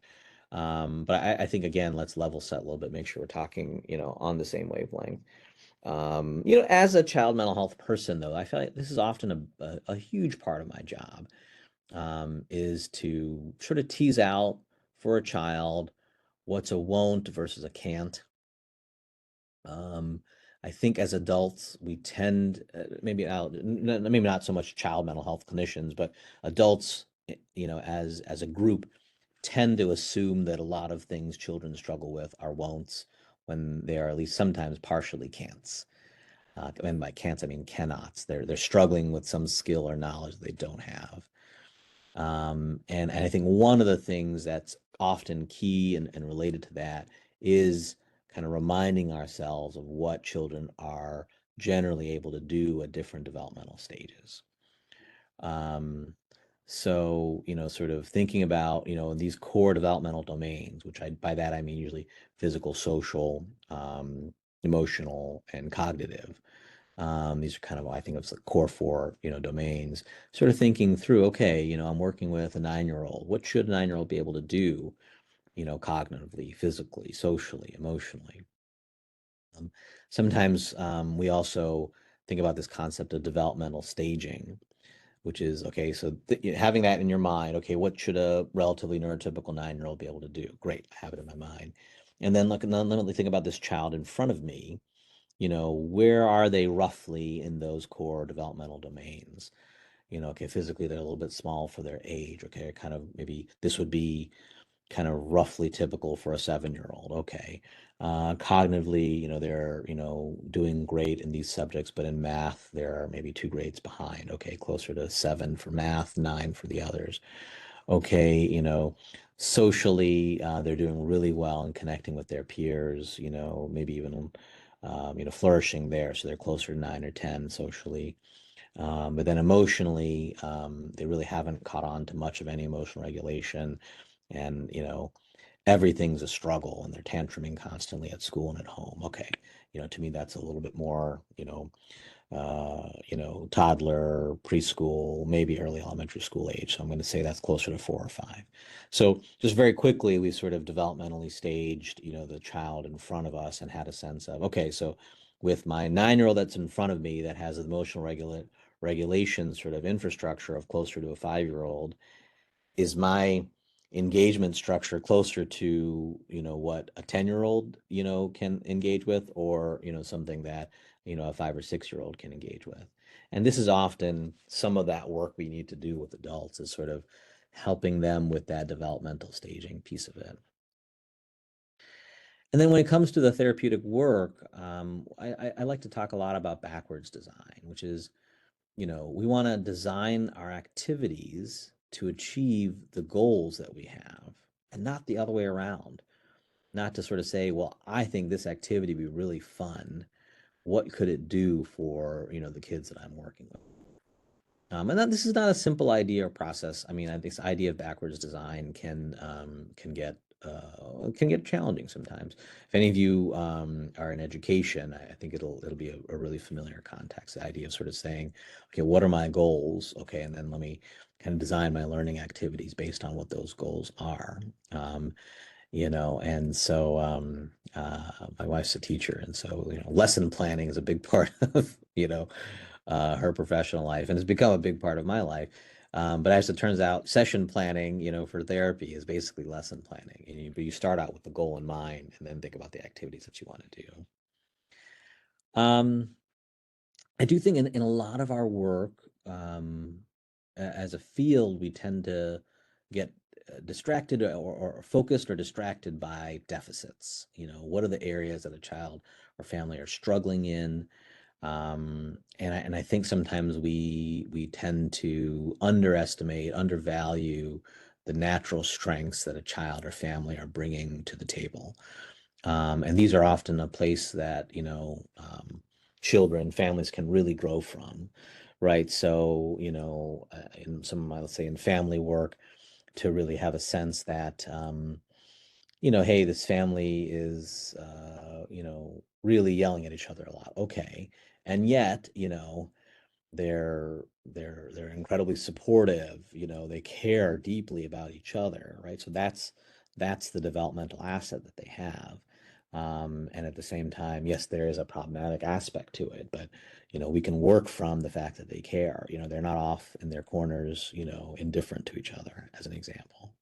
But I think, again, let's level set a little bit, make sure we're talking on the same wavelength. As a child mental health person, though, I feel like this is often a huge part of my job, is to sort of tease out for a child what's a won't versus a can't. I think as adults, we tend, maybe not so much child mental health clinicians, but adults, as a group, tend to assume that a lot of things children struggle with are won'ts when they are at least sometimes partially can'ts. And by can'ts, I mean cannots. They're struggling with some skill or knowledge they don't have. And I think one of the things that's often key and related to that is kind of reminding ourselves of what children are generally able to do at different developmental stages. Um, so, sort of thinking about, these core developmental domains, which by that I mean usually physical, social, emotional, and cognitive. These are kind of, I think, of the core four, domains. Sort of thinking through, okay, I'm working with a 9-year-old. What should a 9-year-old be able to do, cognitively, physically, socially, emotionally? Um, Sometimes we also think about this concept of developmental staging, which is, okay, so having that in your mind, okay, what should a relatively neurotypical 9-year-old be able to do? Great, I have it in my mind. And then let me think about this child in front of me. Where are they roughly in those core developmental domains? Okay, physically they're a little bit small for their age. Okay, kind of maybe this would be kind of roughly typical for a 7-year-old. Okay. Cognitively, they're, doing great in these subjects, but in math, they're maybe 2 grades behind. Okay, closer to 7 for math, 9 for the others. Okay, socially, they're doing really well in connecting with their peers, maybe even, flourishing there. So they're closer to 9 or 10 socially. But then emotionally, they really haven't caught on to much of any emotional regulation. And, everything's a struggle and they're tantruming constantly at school and at home. Okay. To me, that's a little bit more, toddler, preschool, maybe early elementary school age. So I'm going to say that's closer to 4 or 5. So just very quickly, we sort of developmentally staged, the child in front of us and had a sense of, okay, so with my 9-year-old that's in front of me that has an emotional regulation sort of infrastructure of closer to a 5-year-old, is my engagement structure closer to what a 10-year-old can engage with, or something that a 5 or 6-year-old can engage with? And this is often some of that work we need to do with adults, is sort of helping them with that developmental staging piece of it. And then when it comes to the therapeutic work, I like to talk a lot about backwards design, which is we want to design our activities to achieve the goals that we have, and not the other way around. Not to sort of say, well, I think this activity would be really fun. What could it do for, the kids that I'm working with? And this is not a simple idea or process. I mean, I think this idea of backwards design can get challenging sometimes. If any of you are in education, I think it'll be a really familiar context. The idea of sort of saying, okay, what are my goals? Okay, and then let me kind of design my learning activities based on what those goals are. And so my wife's a teacher, and so lesson planning is a big part of her professional life, and it's become a big part of my life. But as it turns out, session planning, for therapy is basically lesson planning. But you start out with the goal in mind, and then think about the activities that you want to do. I do think in a lot of our work, as a field, we tend to get distracted or focused or distracted by deficits. What are the areas that a child or family are struggling in? And I think sometimes we tend to undervalue the natural strengths that a child or family are bringing to the table. And these are often a place that, children, families can really grow from, right? So, in some of my, let's say in family work, to really have a sense that, hey, this family is, really yelling at each other a lot. Okay. And yet, they're incredibly supportive, they care deeply about each other, right? So that's the developmental asset that they have. And at the same time, yes, there is a problematic aspect to it, but we can work from the fact that they care. They're not off in their corners, indifferent to each other, as an example.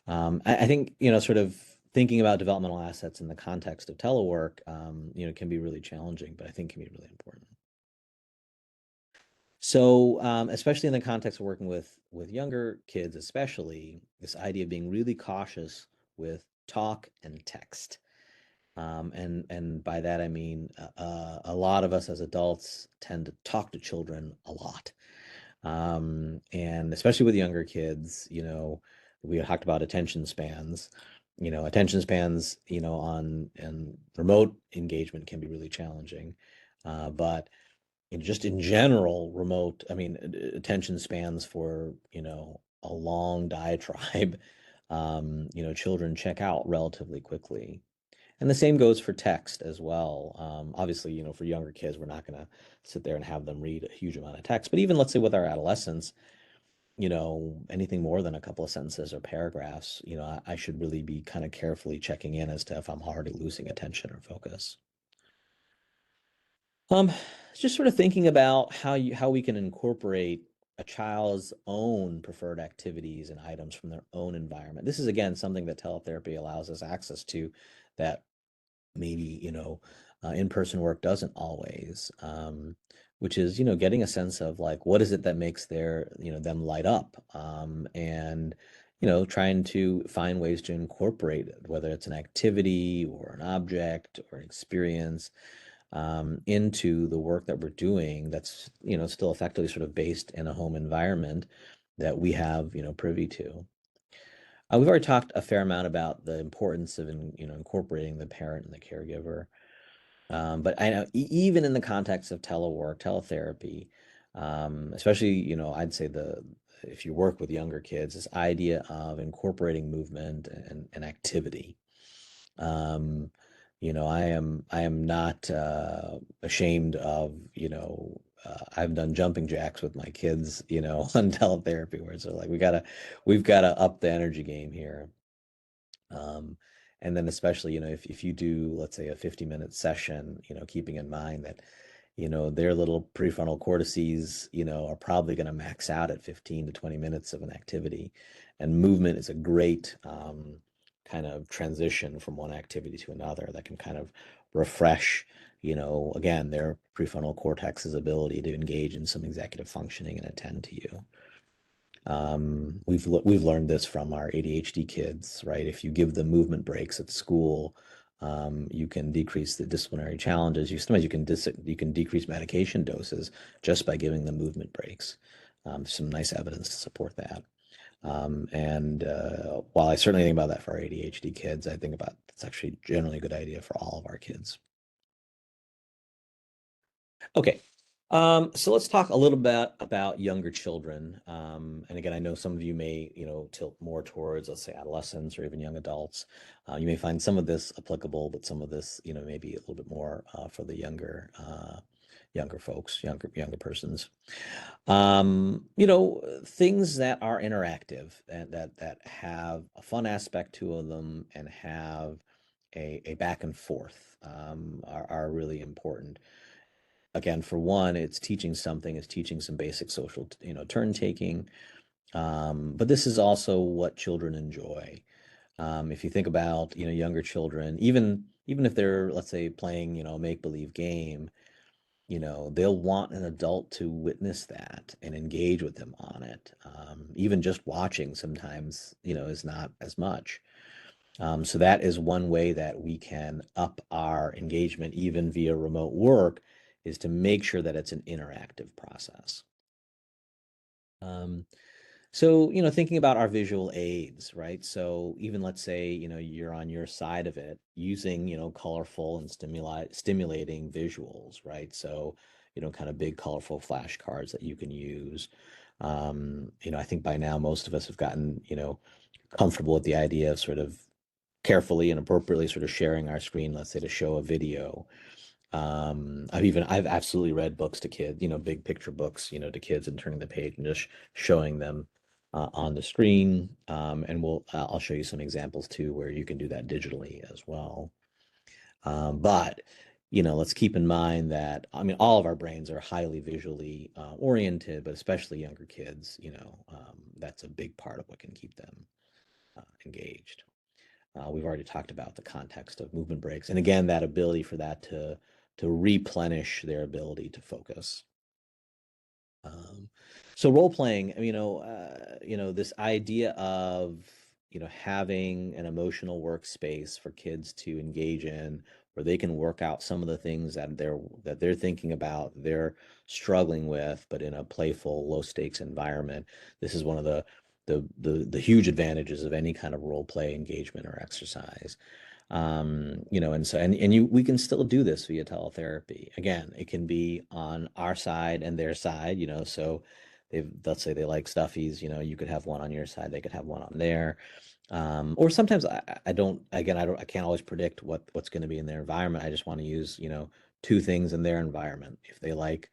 I think, sort of thinking about developmental assets in the context of telework, can be really challenging, but I think can be really important. So, especially in the context of working with younger kids, especially this idea of being really cautious with talk and text. And by that I mean a lot of us as adults tend to talk to children a lot. And especially with younger kids, we talked about attention spans. Attention spans, on and remote engagement can be really challenging. But just in general, attention spans for, a long diatribe, children check out relatively quickly. And the same goes for text as well. Obviously, for younger kids, we're not going to sit there and have them read a huge amount of text. But even let's say with our adolescents, anything more than a couple of sentences or paragraphs, I should really be kind of carefully checking in as to if I'm already losing attention or focus. Um, just sort of thinking about how we can incorporate a child's own preferred activities and items from their own environment. This is again something that teletherapy allows us access to that maybe in-person work doesn't always, which is getting a sense of like what is it that makes them light up, and trying to find ways to incorporate it, whether it's an activity or an object or an experience, into the work that we're doing that's still effectively sort of based in a home environment that we have privy to. We've already talked a fair amount about the importance of incorporating the parent and the caregiver. But I know even in the context of telework, teletherapy, especially, I'd say if you work with younger kids, this idea of incorporating movement and activity. I am not ashamed of, I've done jumping jacks with my kids, on teletherapy where it's like we've gotta up the energy game here. Um, and then especially, if you do, let's say a 50-minute session, keeping in mind that, their little prefrontal cortices, are probably going to max out at 15 to 20 minutes of an activity. And movement is a great kind of transition from one activity to another that can kind of refresh, again, their prefrontal cortex's ability to engage in some executive functioning and attend to you. We've learned this from our ADHD kids, right? If you give them movement breaks at school, you can decrease the disciplinary challenges. Sometimes you can decrease medication doses just by giving them movement breaks. Some nice evidence to support that. While I certainly think about that for our ADHD kids, I think about it's actually generally a good idea for all of our kids. Okay. So let's talk a little bit about younger children. And again, I know some of you may, tilt more towards, let's say, adolescents or even young adults. You may find some of this applicable, but some of this, maybe a little bit more for the younger folks, younger persons. Things that are interactive and that have a fun aspect to them and have a back and forth are really important. Again, for one, it's teaching something, it's teaching some basic social, turn taking. But this is also what children enjoy. If you think about, younger children, even if they're, let's say, playing, a make-believe game, they'll want an adult to witness that and engage with them on it. Even just watching sometimes, is not as much. So that is one way that we can up our engagement, even via remote work, is to make sure that it's an interactive process. Um, so, thinking about our visual aids, right? So even let's say, you're on your side of it using, colorful and stimulating visuals, right? So, kind of big, colorful flashcards that you can use. I think by now most of us have gotten, comfortable with the idea of sort of carefully and appropriately sort of sharing our screen, let's say to show a video. I've absolutely read books to kids, big picture books, to kids and turning the page and just showing them on the screen. And I'll show you some examples too where you can do that digitally as well. But let's keep in mind that, I mean, all of our brains are highly visually oriented, but especially younger kids, that's a big part of what can keep them engaged. We've already talked about the context of movement breaks, and again, that ability for that to replenish their ability to focus. So role playing, this idea of having an emotional workspace for kids to engage in, where they can work out some of the things that they're thinking about, they're struggling with, but in a playful, low stakes environment. This is one of the huge advantages of any kind of role play engagement or exercise. We can still do this via teletherapy. Again, it can be on our side and their side, so let's say they like stuffies, you could have one on your side, they could have one on there. Or sometimes I can't always predict what's going to be in their environment. I just want to use, two things in their environment. If they like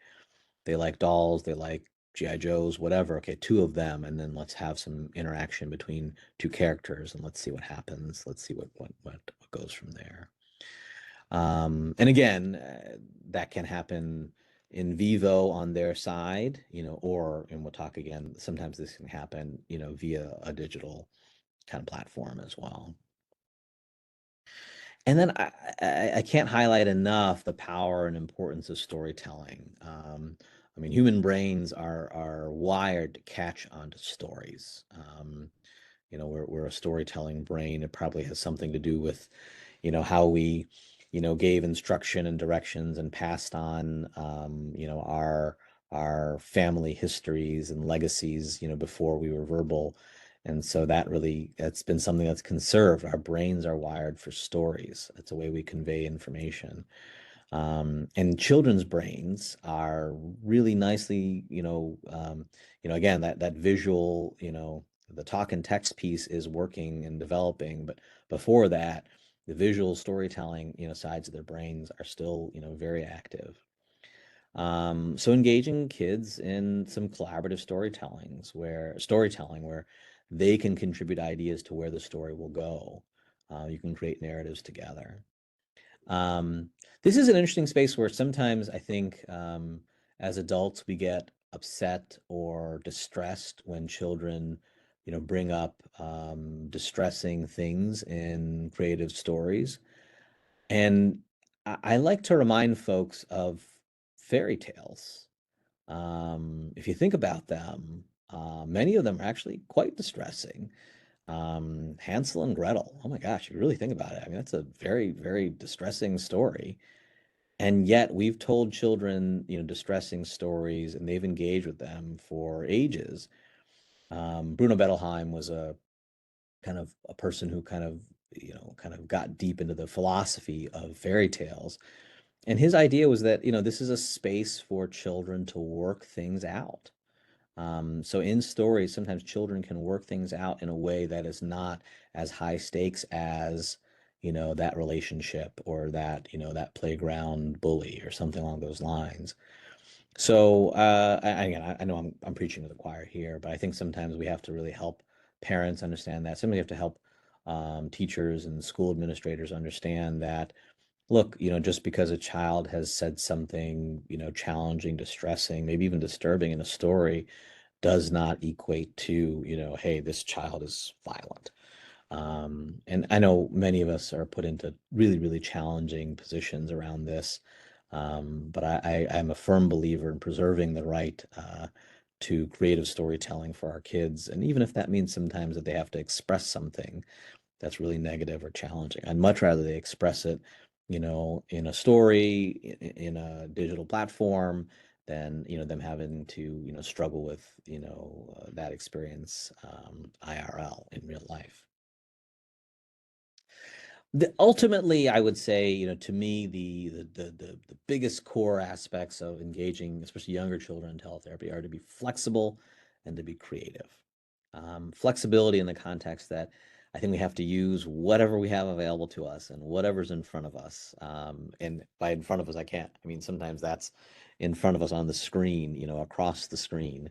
dolls, they like GI Joes, whatever. Okay, two of them, and then let's have some interaction between two characters, and let's see what happens. Let's see what goes from there. And again, that can happen in vivo on their side, and we'll talk again. Sometimes this can happen, via a digital kind of platform as well. And then I can't highlight enough the power and importance of storytelling. I mean, human brains are wired to catch onto stories. We're a storytelling brain. It probably has something to do with, how we, gave instruction and directions and passed on, our family histories and legacies, before we were verbal. And so that's been something that's conserved. Our brains are wired for stories. It's a way we convey information. And children's brains are really nicely, again, that visual, the talk and text piece is working and developing, but before that, the visual storytelling, sides of their brains are still, very active. So engaging kids in some collaborative storytelling where they can contribute ideas to where the story will go. You can create narratives together. Um, this is an interesting space where sometimes I think as adults we get upset or distressed when children, bring up distressing things in creative stories. And I like to remind folks of fairy tales. If you think about them, many of them are actually quite distressing. Hansel and Gretel. Oh my gosh, if you really think about it, I mean, that's a very, very distressing story. And yet we've told children, distressing stories and they've engaged with them for ages. Bruno Bettelheim was a kind of a person who kind of got deep into the philosophy of fairy tales. And his idea was that, this is a space for children to work things out. So in stories, sometimes children can work things out in a way that is not as high stakes as, that relationship or that playground bully or something along those lines. So again, I know I'm preaching to the choir here, but I think sometimes we have to really help parents understand that. Sometimes we have to help teachers and school administrators understand that, look, just because a child has said something, challenging, distressing, maybe even disturbing in a story, does not equate to, hey, this child is violent. And I know many of us are put into really, really challenging positions around this. But I'm a firm believer in preserving the right to creative storytelling for our kids. And even if that means sometimes that they have to express something that's really negative or challenging, I'd much rather they express it, in a story, in a digital platform, than, them having to, struggle with, that experience IRL in real life. Ultimately, I would say, to me, the biggest core aspects of engaging, especially younger children in teletherapy, are to be flexible and to be creative. Flexibility in the context that I think we have to use whatever we have available to us and whatever's in front of us. And by in front of us, I mean, sometimes that's in front of us on the screen, across the screen,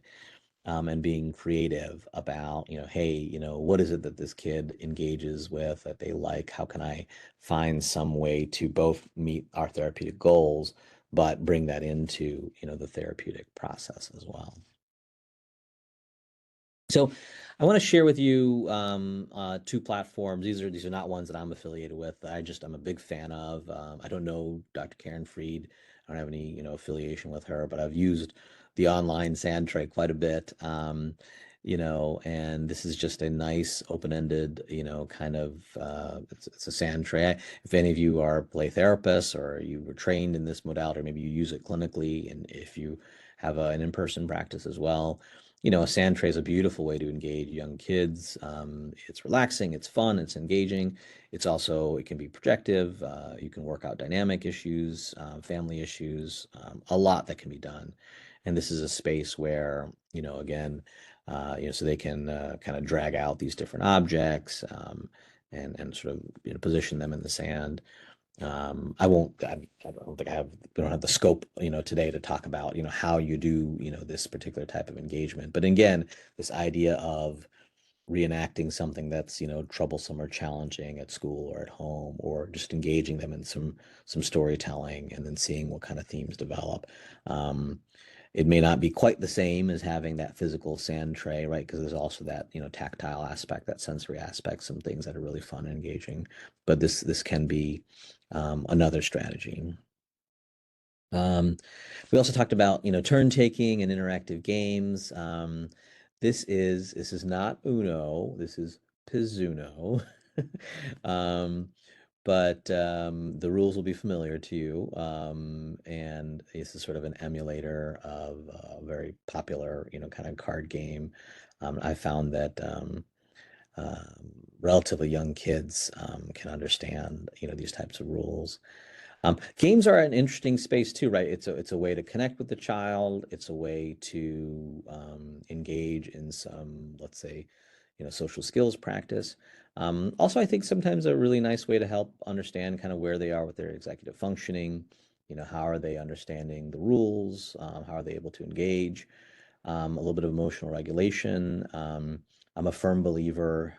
and being creative about, hey, what is it that this kid engages with that they like? How can I find some way to both meet our therapeutic goals, but bring that into, the therapeutic process as well? So I want to share with you two platforms. These are not ones that I'm affiliated with. I'm a big fan of. I don't know Dr. Karen Freed. I don't have any, affiliation with her, but I've used the online sand tray quite a bit. And this is just a nice open-ended, kind of it's a sand tray. If any of you are play therapists or you were trained in this modality, or maybe you use it clinically, and if you have an in-person practice as well, a sand tray is a beautiful way to engage young kids. It's relaxing, it's fun, it's engaging. It can be projective. You can work out dynamic issues, family issues, a lot that can be done. And this is a space where, again, so they can kind of drag out these different objects, and sort of, position them in the sand. I don't think we don't have the scope, today to talk about, how you do, this particular type of engagement. But again, this idea of reenacting something that's, troublesome or challenging at school or at home, or just engaging them in some storytelling and then seeing what kind of themes develop. It may not be quite the same as having that physical sand tray, right? Because there's also that, tactile aspect, that sensory aspect, some things that are really fun and engaging. But this can be another strategy. We also talked about, turn taking and interactive games. This is not Uno. This is Pizzuno. um, but the rules will be familiar to you. And this is sort of an emulator of a very popular, kind of card game. I found that relatively young kids can understand, these types of rules. Games are an interesting space too, right? It's a way to connect with the child. It's a way to engage in some, let's say, social skills practice. Also, I think sometimes a really nice way to help understand kind of where they are with their executive functioning. How are they understanding the rules? How are they able to engage? A little bit of emotional regulation. I'm a firm believer.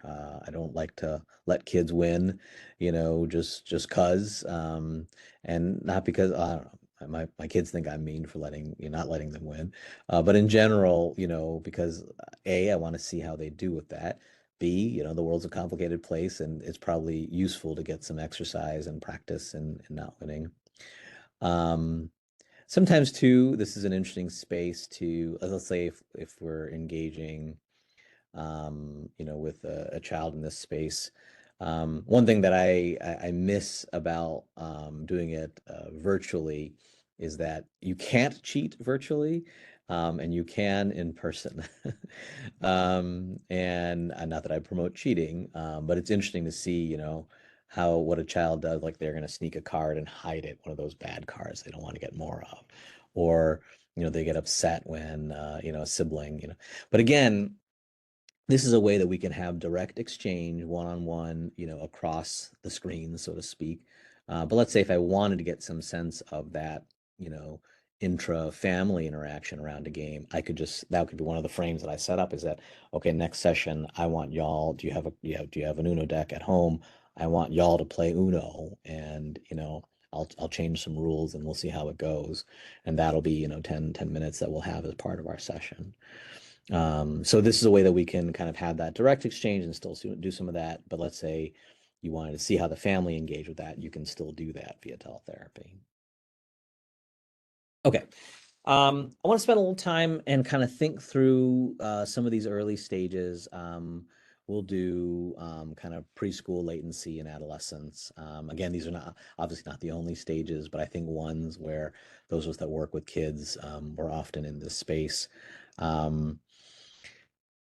I don't like to let kids win, just cause, and not because I don't know. My kids think I'm mean for not letting them win, but in general, because A, I want to see how they do with that. B, the world's a complicated place, and it's probably useful to get some exercise and practice in not winning. Um, Sometimes too, this is an interesting space to, let's say if we're engaging, with a child in this space. One thing that I miss about doing it virtually is that you can't cheat virtually. and you can in person. And not that I promote cheating, but it's interesting to see, how what a child does, like they're going to sneak a card and hide it, one of those bad cards they don't want to get more of, or they get upset when a sibling, But again, this is a way that we can have direct exchange one-on-one, across the screen, so to speak. But let's say if I wanted to get some sense of that, you know, intra-family interaction around a game, that could be one of the frames that I set up is that, okay, next session, I want y'all, do you have an Uno deck at home? I want y'all to play Uno, and, I'll change some rules and we'll see how it goes. And that'll be, 10 minutes that we'll have as part of our session. So this is a way that we can kind of have that direct exchange and still do some of that. But let's say you wanted to see how the family engage with that, you can still do that via teletherapy. Okay. I want to spend a little time and kind of think through some of these early stages. We'll do kind of preschool, latency, and adolescence. Again, these are not obviously not the only stages, but I think ones where those of us that work with kids we're often in this space. Um,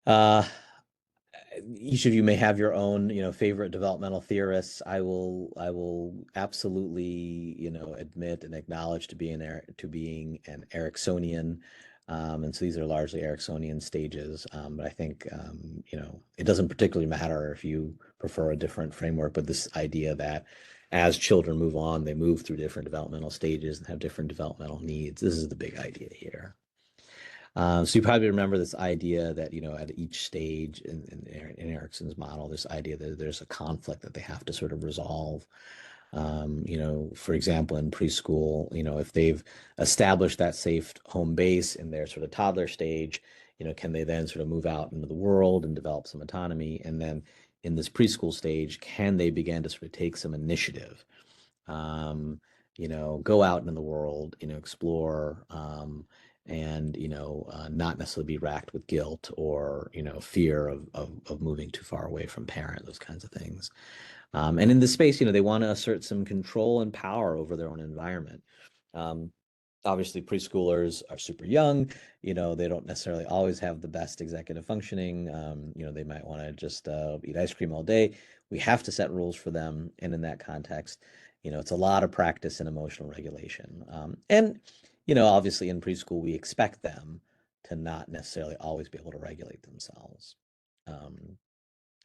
uh, each of you may have your own, favorite developmental theorists. I will absolutely, admit and acknowledge to being an Ericksonian. And so these are largely Ericksonian stages. But I think, it doesn't particularly matter if you prefer a different framework, but this idea that as children move on, they move through different developmental stages and have different developmental needs. This is the big idea here. So you probably remember this idea that, at each stage in Erickson's model, this idea that there's a conflict that they have to sort of resolve. For example, in preschool, if they've established that safe home base in their sort of toddler stage, can they then sort of move out into the world and develop some autonomy? And then in this preschool stage, can they begin to sort of take some initiative? Go out in the world, explore, and not necessarily be racked with guilt or fear of moving too far away from parent, those kinds of things. And in this space, they want to assert some control and power over their own environment. Um, Obviously, preschoolers are super young. They don't necessarily always have the best executive functioning. They might want to just eat ice cream all day. We have to set rules for them. And in that context, it's a lot of practice in emotional regulation. And obviously in preschool, we expect them to not necessarily always be able to regulate themselves.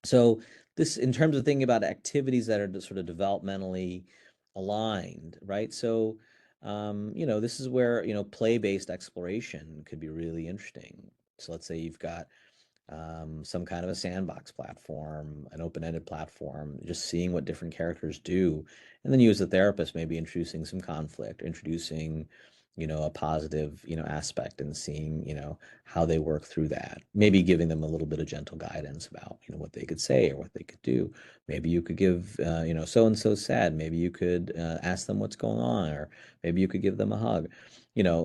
So this, in terms of thinking about activities that are sort of developmentally aligned, right? So, this is where, play-based exploration could be really interesting. So let's say you've got some kind of a sandbox platform, an open-ended platform, just seeing what different characters do. And then you as a therapist maybe introducing some conflict, introducing, a positive, aspect and seeing, how they work through that. Maybe giving them a little bit of gentle guidance about, what they could say or what they could do. Maybe you could give, so-and-so sad. Maybe you could ask them what's going on, or maybe you could give them a hug.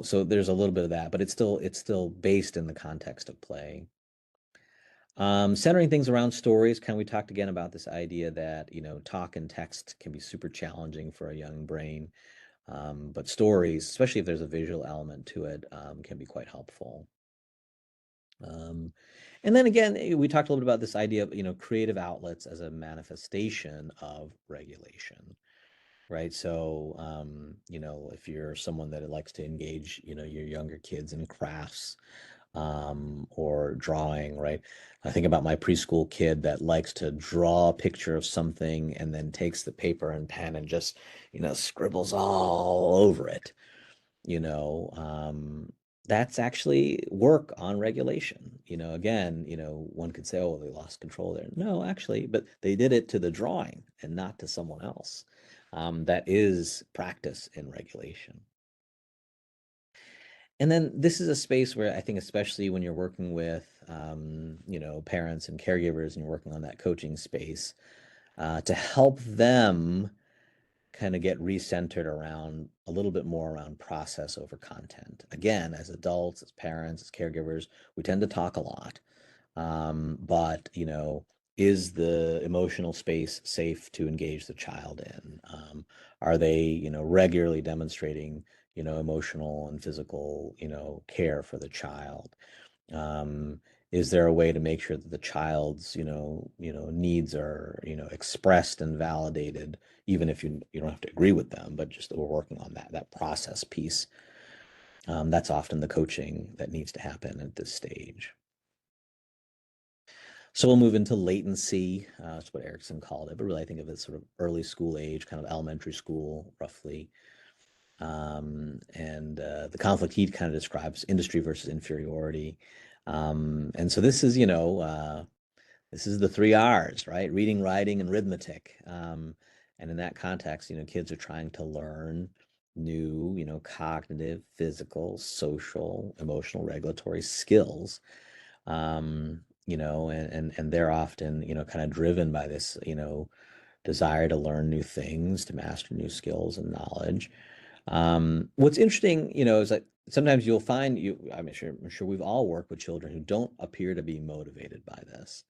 So there's a little bit of that, but it's still based in the context of play. Centering things around stories, we talked again about this idea that, talk and text can be super challenging for a young brain. But stories, especially if there's a visual element to it, can be quite helpful. And then again, we talked a little bit about this idea of, creative outlets as a manifestation of regulation, right? So, if you're someone that likes to engage, your younger kids in crafts, or drawing, right? I think about my preschool kid that likes to draw a picture of something and then takes the paper and pen and just, scribbles all over it. You know, that's actually work on regulation. Again, one could say, oh, they lost control there. No, actually, but they did it to the drawing and not to someone else. That is practice in regulation. And then this is a space where I think, especially when you're working with, parents and caregivers and you're working on that coaching space, to help them kind of get recentered around a little bit more around process over content. Again, as adults, as parents, as caregivers, we tend to talk a lot. But, is the emotional space safe to engage the child in? Are they, regularly demonstrating, emotional and physical, care for the child? Is there a way to make sure that the child's, needs are, expressed and validated, even if you don't have to agree with them, but just that we're working on that process piece. That's often the coaching that needs to happen at this stage. So we'll move into latency. That's what Erickson called it, but really I think of it as sort of early school age, kind of elementary school, roughly. And the conflict he kind of describes industry versus inferiority. And so this is, this is the 3 R's, right? Reading, writing, and arithmetic. And in that context, kids are trying to learn new, cognitive, physical, social, emotional, regulatory skills. And they're often, kind of driven by this, desire to learn new things, to master new skills and knowledge. What's interesting, is that sometimes you'll find I'm sure we've all worked with children who don't appear to be motivated by this.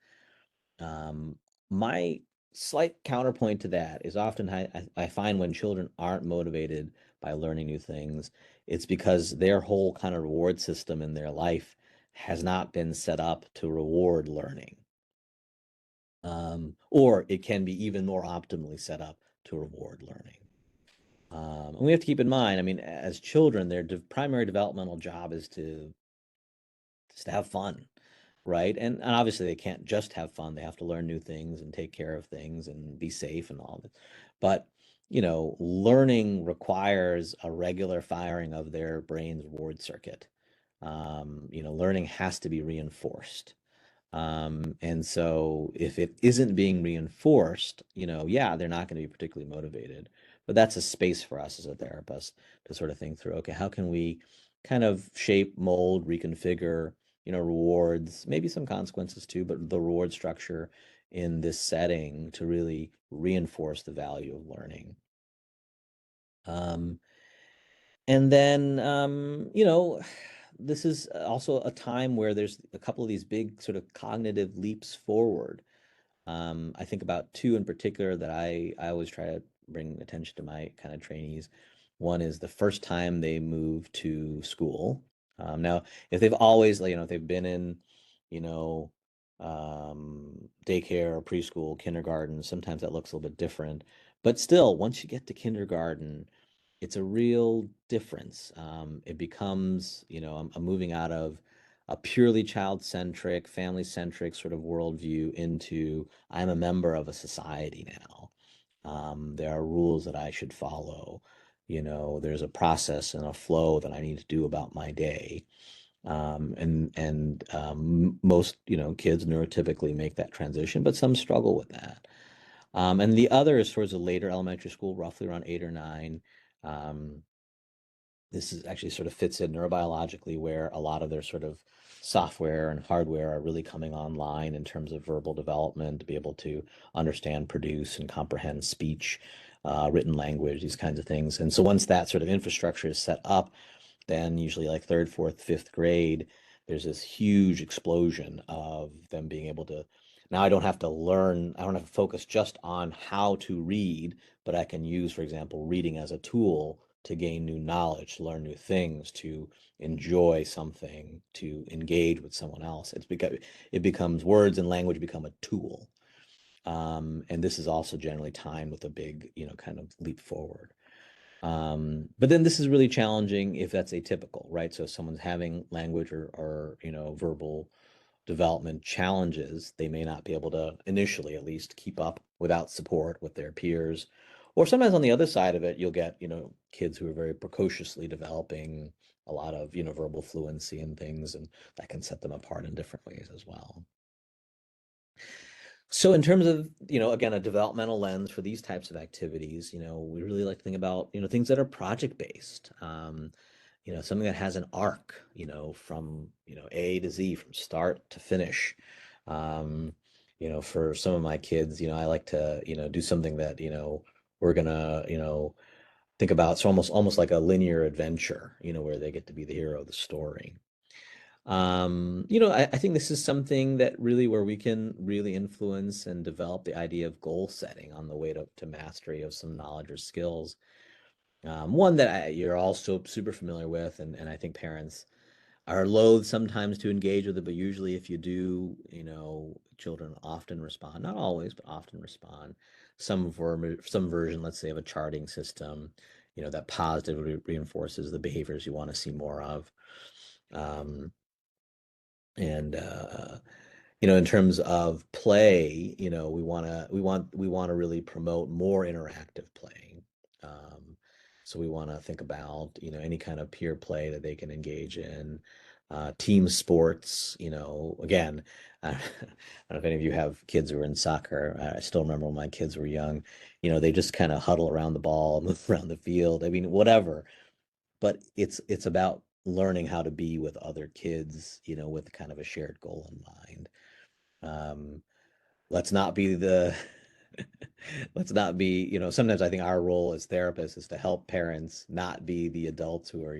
My slight counterpoint to that is often I find when children aren't motivated by learning new things, it's because their whole kind of reward system in their life has not been set up to reward learning. Or it can be even more optimally set up to reward learning. And we have to keep in mind, I mean, as children, their primary developmental job is just to have fun, right? And obviously they can't just have fun. They have to learn new things and take care of things and be safe and all of it. But, learning requires a regular firing of their brain's reward circuit. Learning has to be reinforced. And so if it isn't being reinforced, yeah, they're not going to be particularly motivated. But that's a space for us as a therapist to sort of think through, okay, how can we kind of shape, mold, reconfigure, rewards, maybe some consequences too, but the reward structure in this setting to really reinforce the value of learning. Um, and then, this is also a time where there's a couple of these big sort of cognitive leaps forward. I think about two in particular that I always try to bring attention to my kind of trainees. One is the first time they move to school. Now, if they've always, if they've been in, you know, daycare or preschool, kindergarten, sometimes that looks a little bit different. But still, once you get to kindergarten, it's a real difference. It becomes, I'm moving out of a purely child-centric, family-centric sort of worldview into I'm a member of a society now. There are rules that I should follow. There's a process and a flow that I need to do about my day. And most, kids neurotypically make that transition, but some struggle with that. And the other is towards a later elementary school, roughly around 8 or 9. Um, this is actually sort of fits in neurobiologically where a lot of their sort of software and hardware are really coming online in terms of verbal development to be able to understand, produce, and comprehend speech, written language, these kinds of things. And so once that sort of infrastructure is set up, then usually like third, fourth, fifth grade, there's this huge explosion of them being able to. Now I don't have to learn, I don't have to focus just on how to read, but I can use, for example, reading as a tool to gain new knowledge, to learn new things, to enjoy something, to engage with someone else. It becomes words and language become a tool. And this is also generally timed with a big, kind of leap forward. But then this is really challenging if that's atypical, right? So if someone's having language or verbal development challenges, they may not be able to initially at least keep up without support with their peers. Or sometimes on the other side of it, you'll get, kids who are very precociously developing a lot of, verbal fluency and things, and that can set them apart in different ways as well. So in terms of, again, a developmental lens for these types of activities, we really like to think about, things that are project based. Something that has an arc, from, A to Z, from start to finish. For some of my kids, I like to, do something that, we're gonna, think about. It's almost like a linear adventure, where they get to be the hero of the story. I think this is something that really where we can really influence and develop the idea of goal setting on the way to mastery of some knowledge or skills. One that you're also super familiar with, and I think parents are loath sometimes to engage with it, but usually if you do, children often respond, not always, but often respond. Some version, let's say, of a charting system, that positively reinforces the behaviors you want to see more of. Um, and in terms of play, we want to really promote more interactive playing. Um, so we want to think about, any kind of peer play that they can engage in, team sports, again, I don't know if any of you have kids who are in soccer. I still remember when my kids were young, they just kind of huddle around the ball, move around the field. I mean, whatever. But it's about learning how to be with other kids, with kind of a shared goal in mind. Um, let's not be the let's not be, sometimes I think our role as therapists is to help parents not be the adults who are,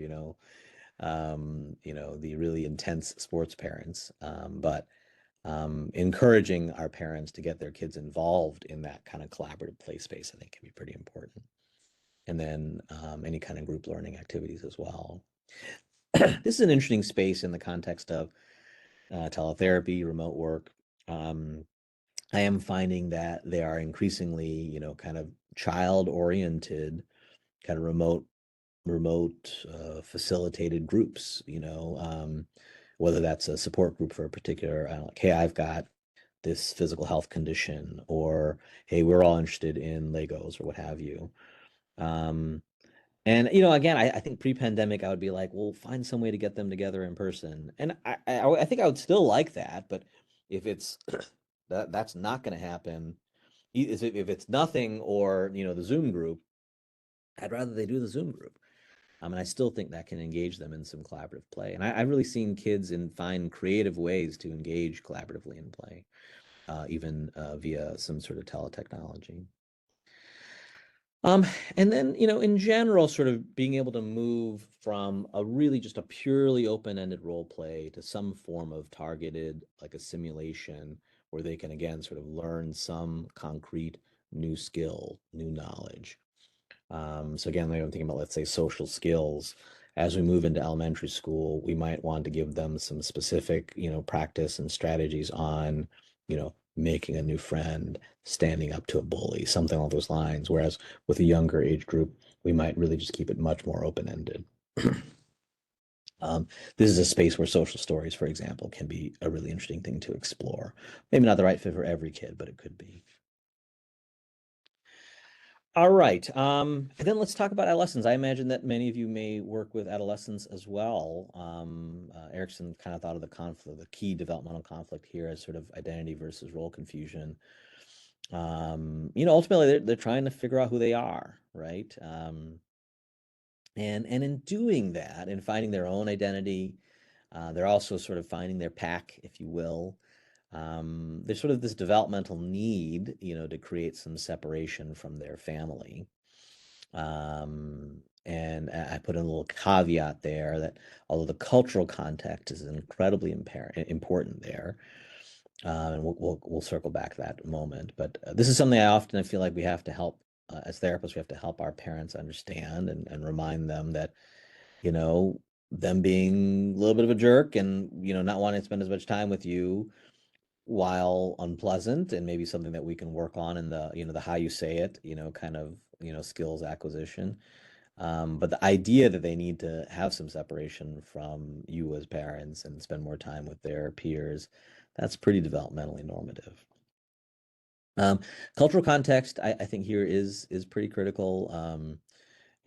the really intense sports parents. But encouraging our parents to get their kids involved in that kind of collaborative play space, I think can be pretty important. And then any kind of group learning activities as well. This is an interesting space in the context of teletherapy, remote work. Um, I am finding that they are increasingly, kind of child-oriented, kind of remote facilitated groups, whether that's a support group for a particular, like, hey, I've got this physical health condition, or hey, we're all interested in Legos or what have you. Um, and again, I think pre-pandemic, I would be like, well, find some way to get them together in person. And I think I would still like that, but if it's that's not going to happen, if it's nothing or the Zoom group, I'd rather they do the Zoom group. And I still think that can engage them in some collaborative play. And I've really seen kids find creative ways to engage collaboratively in play, even via some sort of teletechnology. Um, and then, in general, sort of being able to move from a really just a purely open-ended role play to some form of targeted, like a simulation, where they can again sort of learn some concrete new skill, new knowledge. So again, like I'm thinking about, let's say, social skills. As we move into elementary school, we might want to give them some specific, practice and strategies on, making a new friend, standing up to a bully, something along those lines. Whereas with a younger age group, we might really just keep it much more open-ended. Um, this is a space where social stories, for example, can be a really interesting thing to explore. Maybe not the right fit for every kid, but it could be. All right. And then let's talk about adolescents. I imagine that many of you may work with adolescents as well. Erickson kind of thought of the conflict, the key developmental conflict here as sort of identity versus role confusion. Ultimately they're trying to figure out who they are, right? And in doing that and finding their own identity, they're also sort of finding their pack, if you will. There's sort of this developmental need, to create some separation from their family. And I put in a little caveat there that although the cultural context is incredibly important there, and we'll circle back to that in a moment. But this is something I feel like we have to help as therapists. We have to help our parents understand and remind them that them being a little bit of a jerk and not wanting to spend as much time with you, while unpleasant and maybe something that we can work on in the how you say it, kind of skills acquisition. But the idea that they need to have some separation from you as parents and spend more time with their peers, that's pretty developmentally normative. Um, Cultural context, I think here is pretty critical.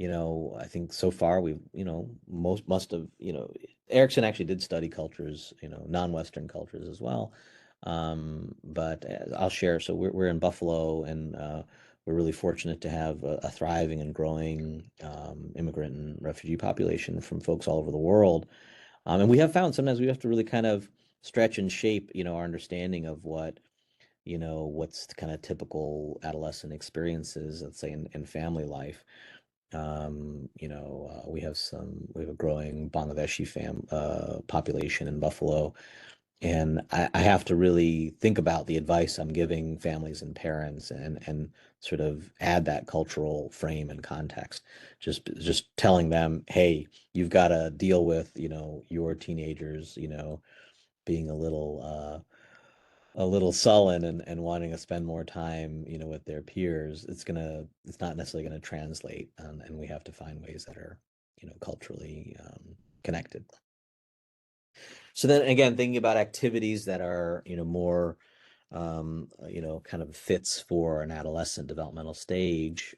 I think so far we've, most must have, Erickson actually did study cultures, non-Western cultures as well. But I'll share. So we're in Buffalo, and we're really fortunate to have a thriving and growing immigrant and refugee population from folks all over the world. And we have found sometimes we have to really kind of stretch and shape, our understanding of what's kind of typical adolescent experiences, let's say in family life. We have a growing Bangladeshi population in Buffalo. And I have to really think about the advice I'm giving families and parents and sort of add that cultural frame and context. Just telling them, hey, you've got to deal with, your teenagers, being a little sullen and wanting to spend more time, with their peers. It's not necessarily gonna translate, and we have to find ways that are, culturally connected. So then again, thinking about activities that are, more, kind of fits for an adolescent developmental stage.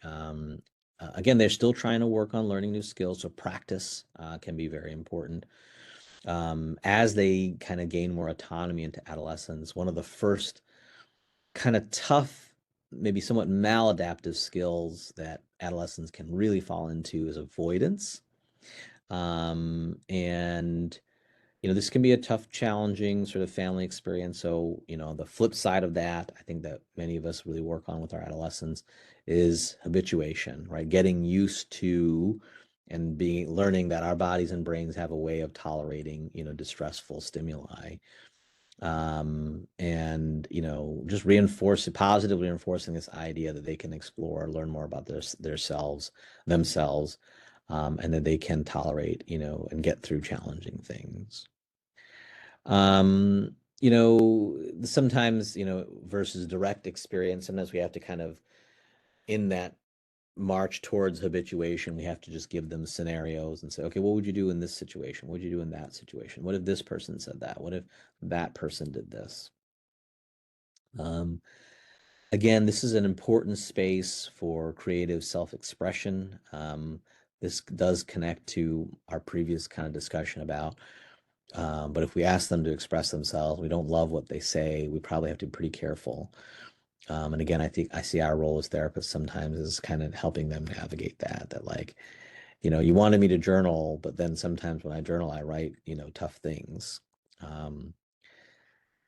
Again, they're still trying to work on learning new skills, so practice can be very important. As they kind of gain more autonomy into adolescence, one of the first kind of tough, maybe somewhat maladaptive skills that adolescents can really fall into is avoidance. And this can be a tough, challenging sort of family experience. So, the flip side of that, I think that many of us really work on with our adolescents is habituation, right? Getting used to and being learning that our bodies and brains have a way of tolerating, distressful stimuli. And just positively reinforcing this idea that they can explore, learn more about themselves, and that they can tolerate, and get through challenging things. Sometimes, versus direct experience, sometimes we have to kind of, in that march towards habituation, we have to just give them scenarios and say, okay, what would you do in this situation? What would you do in that situation? What if this person said that? What if that person did this? Um, Again, this is an important space for creative self-expression. This does connect to our previous kind of discussion about, but if we ask them to express themselves, we don't love what they say, we probably have to be pretty careful. And again, I think I see our role as therapists sometimes is kind of helping them navigate that like, you wanted me to journal, but then sometimes when I journal, I write, tough things, um,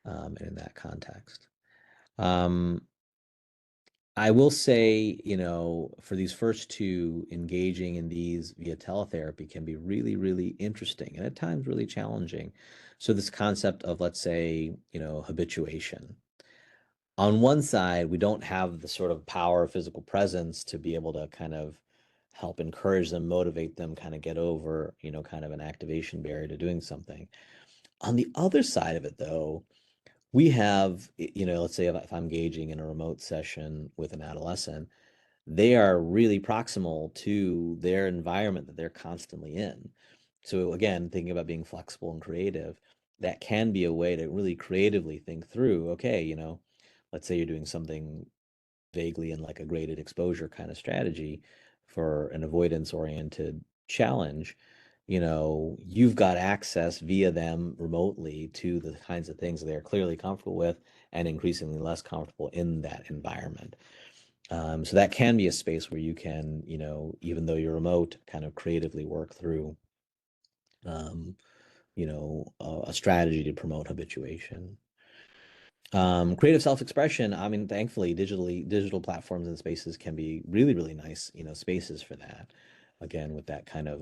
and in that context. Um, I will say, for these first two, engaging in these via teletherapy can be really, really interesting and at times really challenging. So this concept of, let's say, habituation. On one side, we don't have the sort of power of physical presence to be able to kind of help encourage them, motivate them, kind of get over, kind of an activation barrier to doing something. On the other side of it, though, we have, let's say if I'm engaging in a remote session with an adolescent, they are really proximal to their environment that they're constantly in. So again, thinking about being flexible and creative, that can be a way to really creatively think through, okay, let's say you're doing something vaguely in like a graded exposure kind of strategy for an avoidance oriented challenge, you've got access via them remotely to the kinds of things they're clearly comfortable with and increasingly less comfortable in that environment. So that can be a space where you can, even though you're remote, kind of creatively work through, um, a strategy to promote habituation. Creative self-expression, I mean, thankfully, digital platforms and spaces can be really, really nice, spaces for that. Again, with that kind of,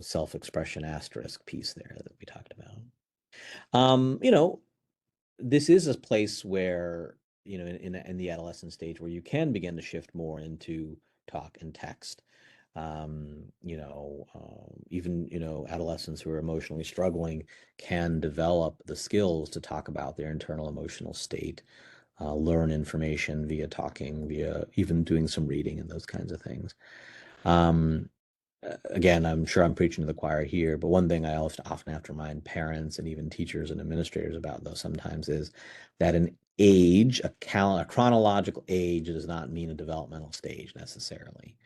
self-expression asterisk piece there that we talked about. Um, you know, this is a place where, in the adolescent stage where you can begin to shift more into talk and text. Even, adolescents who are emotionally struggling can develop the skills to talk about their internal emotional state, learn information via talking, via even doing some reading and those kinds of things. Um, Again, I'm sure I'm preaching to the choir here, but one thing I often have to remind parents and even teachers and administrators about, though, sometimes is that an age, a chronological age, does not mean a developmental stage necessarily,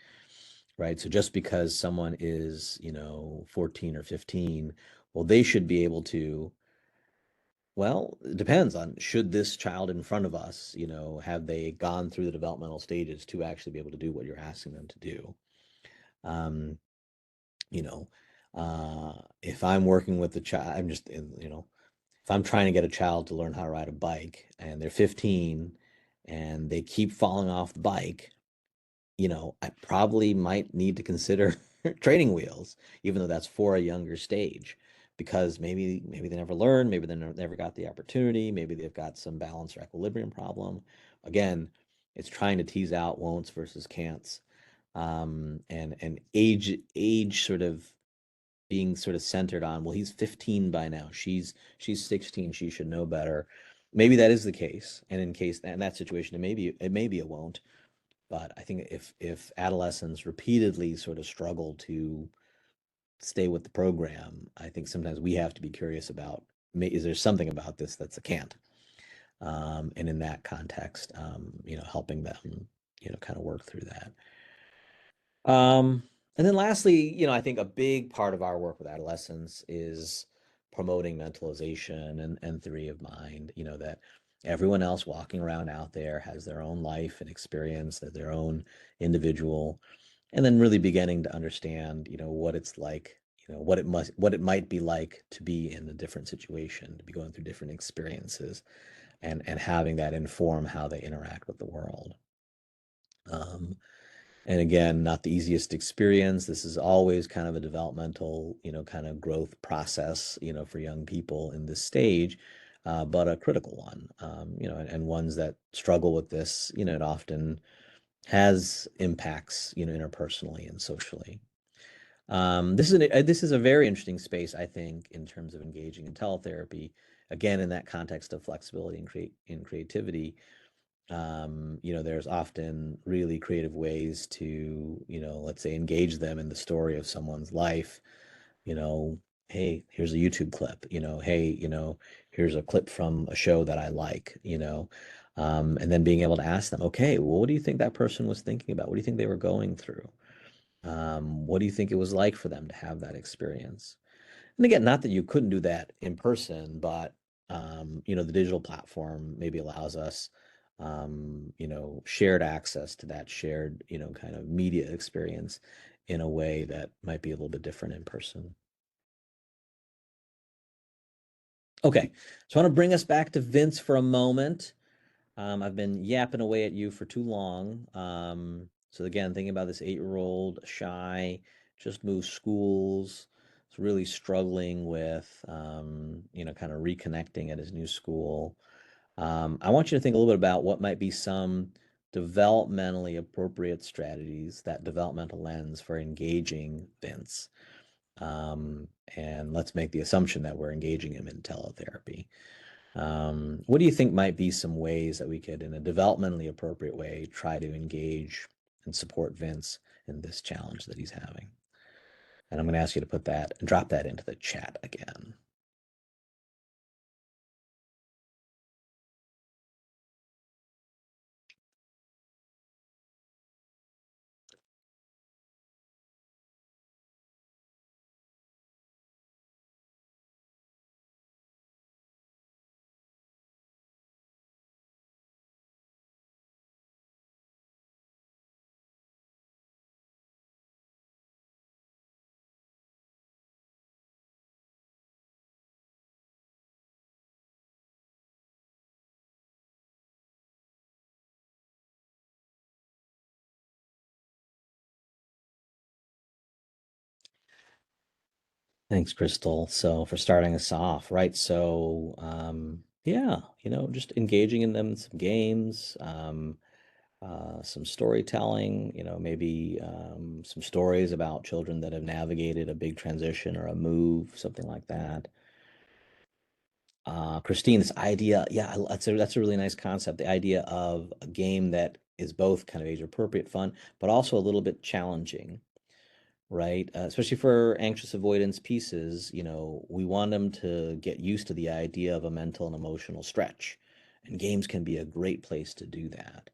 right? So just because someone is, 14 or 15, well, they should be able to, well, it depends on should this child in front of us, have they gone through the developmental stages to actually be able to do what you're asking them to do? Um, you know, if I'm working with the child, if I'm trying to get a child to learn how to ride a bike and they're 15 and they keep falling off the bike, I probably might need to consider training wheels, even though that's for a younger stage. because maybe they never learned, maybe they never got the opportunity, maybe they've got some balance or equilibrium problem. Again, it's trying to tease out won'ts versus can'ts, and age sort of being sort of centered on, well, he's 15 by now, she's 16, she should know better. Maybe that is the case, and in that situation, it may be a won't. But I think if adolescents repeatedly sort of struggle to stay with the program, I think sometimes we have to be curious about, is there something about this that's a can't? And in that context, helping them, kind of work through that. Um, and then lastly, I think a big part of our work with adolescents is promoting mentalization and theory of mind, that everyone else walking around out there has their own life and experience, their own individual, and then really beginning to understand, what it's like, what it might be like to be in a different situation, to be going through different experiences, and having that inform how they interact with the world. And again, not the easiest experience. This is always kind of a developmental, kind of growth process, for young people in this stage, but a critical one, and ones that struggle with this, it often has impacts, interpersonally and socially. This is a very interesting space, I think, in terms of engaging in teletherapy. Again, in that context of flexibility and creativity, there's often really creative ways to, let's say, engage them in the story of someone's life. You know, hey, here's a YouTube clip. Hey, here's a clip from a show that I like. And then being able to ask them, okay, well, what do you think that person was thinking about? What do you think they were going through? What do you think it was like for them to have that experience? And again, not that you couldn't do that in person, but the digital platform maybe allows us, shared access to that shared, kind of media experience in a way that might be a little bit different in person. Okay, so I want to bring us back to Vince for a moment. I've been yapping away at you for too long. So again, thinking about this 8-year-old, shy, just moved schools, is really struggling with, kind of reconnecting at his new school. I want you to think a little bit about what might be some developmentally appropriate strategies, that developmental lens for engaging Vince. And let's make the assumption that we're engaging him in teletherapy. What do you think might be some ways that we could, in a developmentally appropriate way, try to engage and support Vince in this challenge that he's having? And I'm going to ask you to put that and drop that into the chat again. Thanks, Crystal. So for starting us off, right? So yeah, just engaging in them, some games, some storytelling, maybe some stories about children that have navigated a big transition or a move, something like that. Christine, this idea, yeah, that's a really nice concept. The idea of a game that is both kind of age appropriate fun, but also a little bit challenging, right? Especially for anxious avoidance pieces, we want them to get used to the idea of a mental and emotional stretch, and games can be a great place to do that.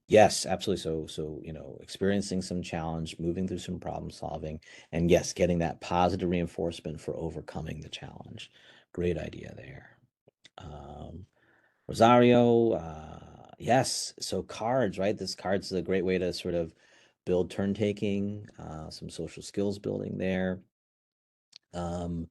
Yes, absolutely. So, experiencing some challenge, moving through some problem solving, and yes, getting that positive reinforcement for overcoming the challenge. Great idea there. Um, Rosario, yes. So cards, right? This cards is a great way to sort of build turn taking, some social skills building there. Um,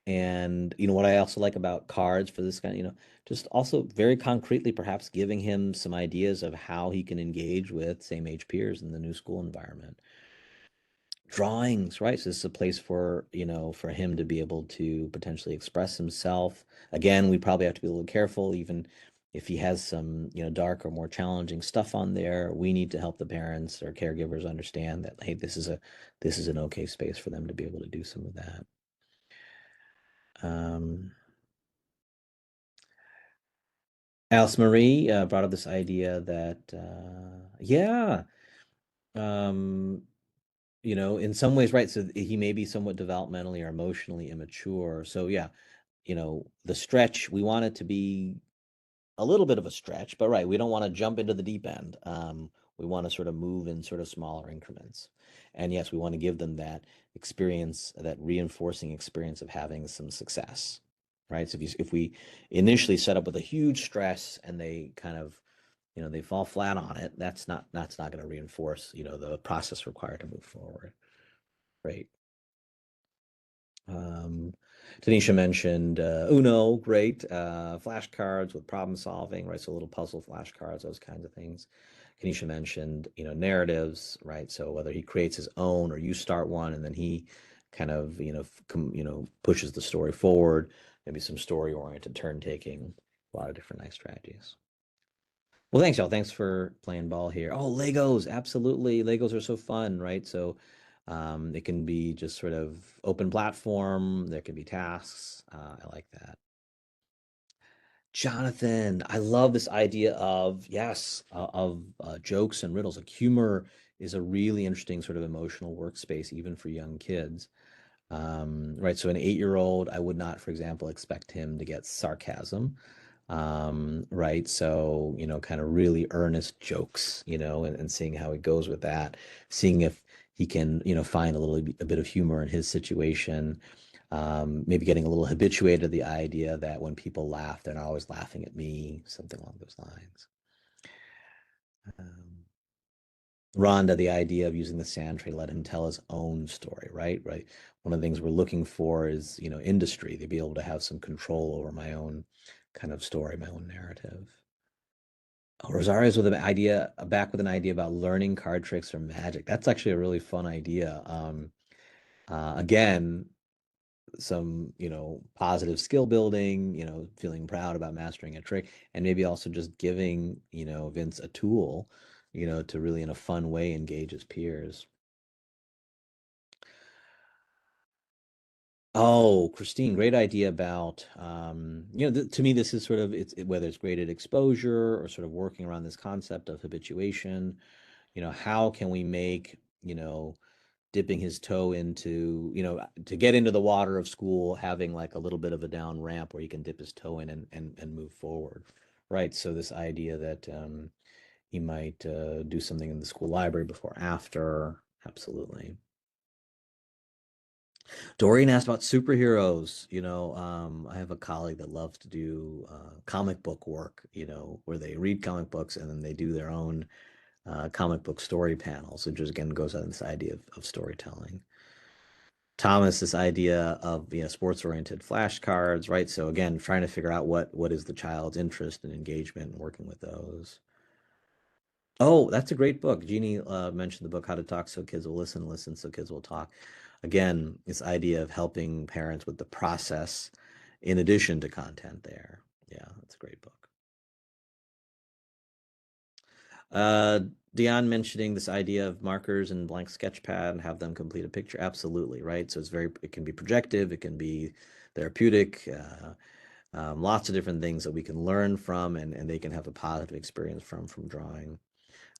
and what I also like about cards for this kind, just also very concretely, perhaps giving him some ideas of how he can engage with same age peers in the new school environment. Drawings, right? So this is a place for, for him to be able to potentially express himself. Again, we probably have to be a little careful, even if he has some, dark or more challenging stuff on there. We need to help the parents or caregivers understand that, hey, this is an okay space for them to be able to do some of that. Um, Alice Marie brought up this idea that, yeah, um, in some ways, right? So he may be somewhat developmentally or emotionally immature. So yeah, the stretch, we want it to be a little bit of a stretch, but right, we don't want to jump into the deep end. We want to sort of move in sort of smaller increments. And yes, we want to give them that experience, that reinforcing experience of having some success, right? So if we initially set up with a huge stress and they kind of, they fall flat on it, that's not going to reinforce, the process required to move forward, right? Um, Tanisha mentioned Uno, great. Flashcards with problem solving, right? So little puzzle flashcards, those kinds of things. Tanisha mentioned, narratives, right? So whether he creates his own or you start one and then he kind of, pushes the story forward, maybe some story-oriented turn taking, a lot of different nice strategies. Well, thanks, y'all. Thanks for playing ball here. Oh, Legos, absolutely. Legos are so fun, right? So it can be just sort of open platform. There can be tasks. I like that. Jonathan, I love this idea of, yes, of jokes and riddles. Like humor is a really interesting sort of emotional workspace, even for young kids. Right. So an 8-year-old, I would not, for example, expect him to get sarcasm. Right. So, kind of really earnest jokes, and seeing how he goes with that, seeing if he can, find a bit of humor in his situation. Maybe getting a little habituated to the idea that when people laugh, they're not always laughing at me, something along those lines. Um, Rhonda, the idea of using the sand tray, let him tell his own story, right? Right. One of the things we're looking for is, industry, to be able to have some control over my own kind of story, my own narrative. Oh, Rosario's with an idea, back with an idea about learning card tricks or magic. That's actually a really fun idea. Again, some, positive skill building, feeling proud about mastering a trick, and maybe also just giving, Vince a tool, to really in a fun way engage his peers. Oh, Christine, great idea about, to me, this is sort of, whether it's graded exposure or sort of working around this concept of habituation, how can we make, dipping his toe into, to get into the water of school, having like a little bit of a down ramp where he can dip his toe in and move forward, right? So this idea that he might do something in the school library before, after, absolutely. Dorian asked about superheroes. I have a colleague that loves to do comic book work, where they read comic books and then they do their own comic book story panels, which just again goes on this idea of storytelling. Thomas, this idea of sports-oriented flashcards, right? So again, trying to figure out what is the child's interest and engagement and working with those. Oh, that's a great book. Jeannie mentioned the book How to Talk So Kids Will Listen, Listen So Kids Will Talk. Again, this idea of helping parents with the process in addition to content there. Yeah, that's a great book. Uh, Dion mentioning this idea of markers and blank sketch pad and have them complete a picture. Absolutely, right? So it can be projective, it can be therapeutic, lots of different things that we can learn from and they can have a positive experience from drawing.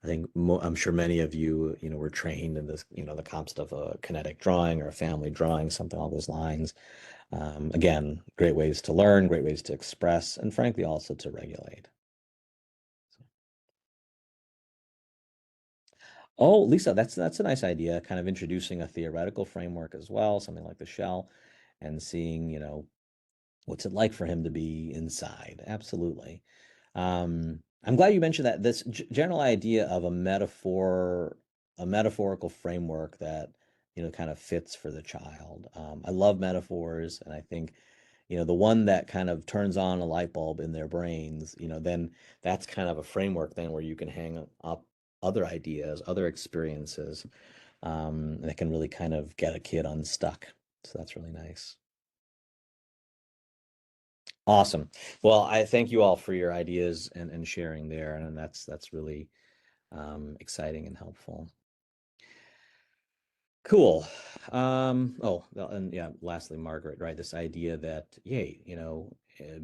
I think I'm sure many of you, were trained in this, the concept of a kinetic drawing or a family drawing, something along those lines. Again, great ways to learn, great ways to express, and frankly, also to regulate. Oh, Lisa, that's a nice idea. Kind of introducing a theoretical framework as well, something like the shell, and seeing, what's it like for him to be inside. Absolutely. I'm glad you mentioned that. This general idea of a metaphorical framework that, kind of fits for the child. I love metaphors, and I think, the one that kind of turns on a light bulb in their brains, then that's kind of a framework then where you can hang up other ideas, other experiences, that can really kind of get a kid unstuck. So that's really nice. Awesome. Well, I thank you all for your ideas and sharing there, and that's really exciting and helpful. Cool. Oh, well, and yeah, lastly, Margaret, right? This idea that, yay,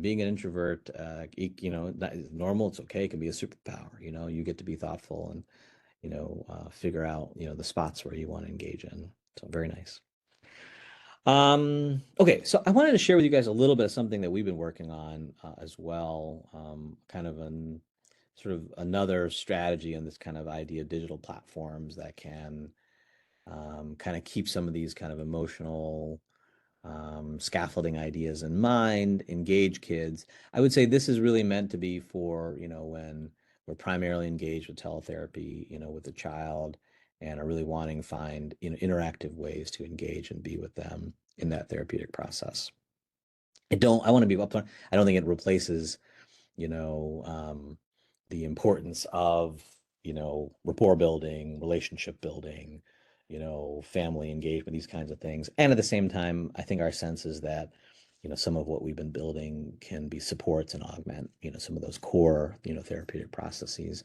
being an introvert, normal, it's okay, it can be a superpower, you get to be thoughtful and, figure out, the spots where you want to engage in. So very nice. Okay, so I wanted to share with you guys a little bit of something that we've been working on as well, kind of an sort of another strategy in this kind of idea of digital platforms that can kind of keep some of these kind of emotional scaffolding ideas in mind, engage kids. I would say this is really meant to be for, when we're primarily engaged with teletherapy, with the child and are really wanting to find, interactive ways to engage and be with them in that therapeutic process. I want to be upfront. I don't think it replaces you know, the importance of, rapport building, relationship building, family engagement, these kinds of things. And at the same time, I think our sense is that, some of what we've been building can be supports and augment, some of those core, therapeutic processes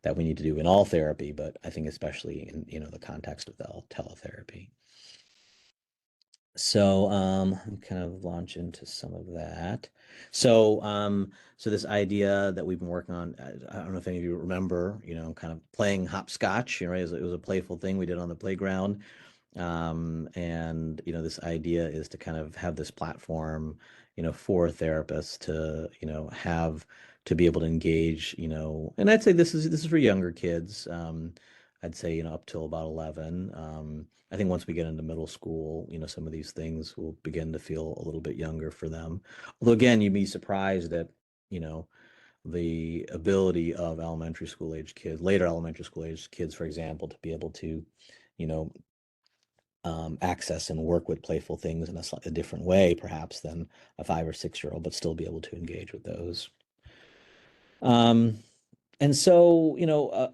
that we need to do in all therapy, but I think especially in, the context of the teletherapy. So let me kind of launch into some of that. So this idea that we've been working on, I don't know if any of you remember, kind of playing hopscotch, right? It was a playful thing we did on the playground. And this idea is to kind of have this platform, for therapists to, have to be able to engage, and I'd say this is for younger kids. I'd say, up till about 11. I think once we get into middle school, some of these things will begin to feel a little bit younger for them. Although again, you'd be surprised that, you know, the ability of elementary school age kids, later elementary school age kids, for example, to be able to, you know, access and work with playful things in a different way, perhaps, than a 5 or 6 year old, but still be able to engage with those. Um, and so,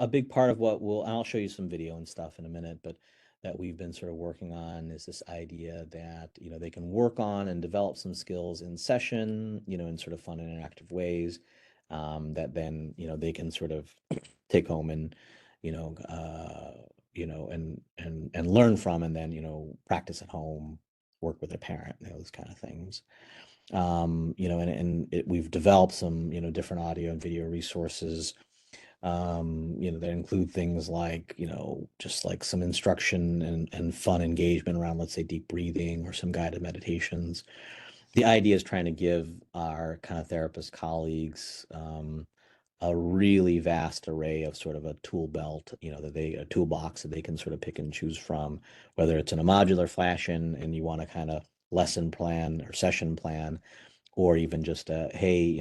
a big part of what I'll show you some video and stuff in a minute, but that we've been sort of working on is this idea that, they can work on and develop some skills in session, in sort of fun and interactive ways, that then, they can sort of take home and, and learn from, and then, practice at home, work with a parent, those kind of things. We've developed some, different audio and video resources, that include things like, just like some instruction and fun engagement around, let's say, deep breathing or some guided meditations. The idea is trying to give our kind of therapist colleagues a really vast array of sort of a tool belt, a toolbox that they can sort of pick and choose from, whether it's in a modular fashion and you want to kind of lesson plan or session plan, or even just hey,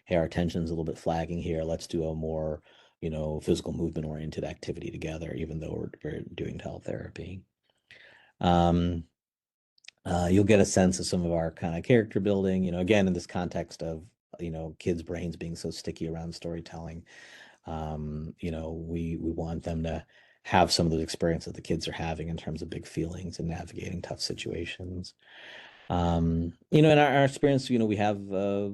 hey, our attention's a little bit flagging here. Let's do a more, physical movement oriented activity together, even though we're doing teletherapy. You'll get a sense of some of our kind of character building, again, in this context of, kids' brains being so sticky around storytelling. We want them to have some of those experiences the kids are having in terms of big feelings and navigating tough situations. In our experience, we have a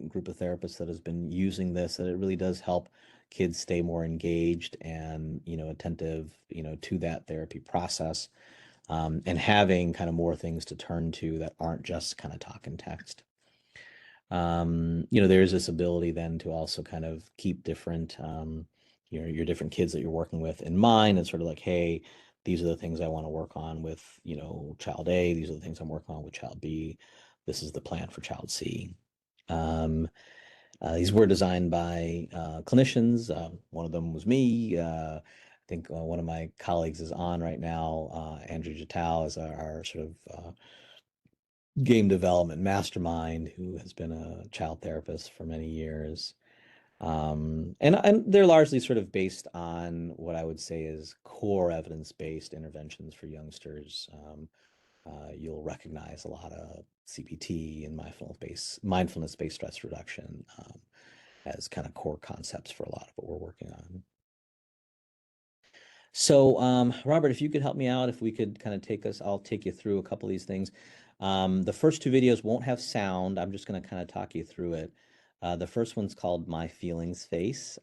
group of therapists that has been using this, and it really does help kids stay more engaged and, attentive, to that therapy process, and having kind of more things to turn to that aren't just kind of talk and text. There's this ability then to also kind of keep different, your different kids that you're working with in mind, and sort of like, hey, these are the things I want to work on with, child A. These are the things I'm working on with child B. This is the plan for child C. These were designed by clinicians. One of them was me. I think one of my colleagues is on right now. Andrew Jatal is our sort of game development mastermind who has been a child therapist for many years. And they're largely sort of based on what I would say is core evidence-based interventions for youngsters. You'll recognize a lot of CBT and mindfulness-based stress reduction as kind of core concepts for a lot of what we're working on. So, Robert, if you could help me out, if we could kind of I'll take you through a couple of these things. The first two videos won't have sound. I'm just going to kind of talk you through it. The first one's called My Feelings Face.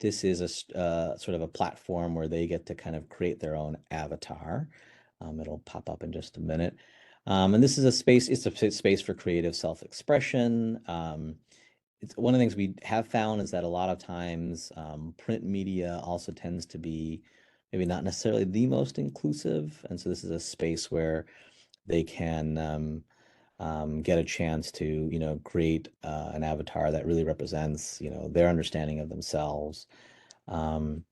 This is sort of a platform where they get to kind of create their own avatar. It'll pop up in just a minute. And this is it's a space for creative self-expression. It's one of the things we have found is that a lot of times print media also tends to be maybe not necessarily the most inclusive. And so this is a space where they can get a chance to, create an avatar that really represents, their understanding of themselves. Um,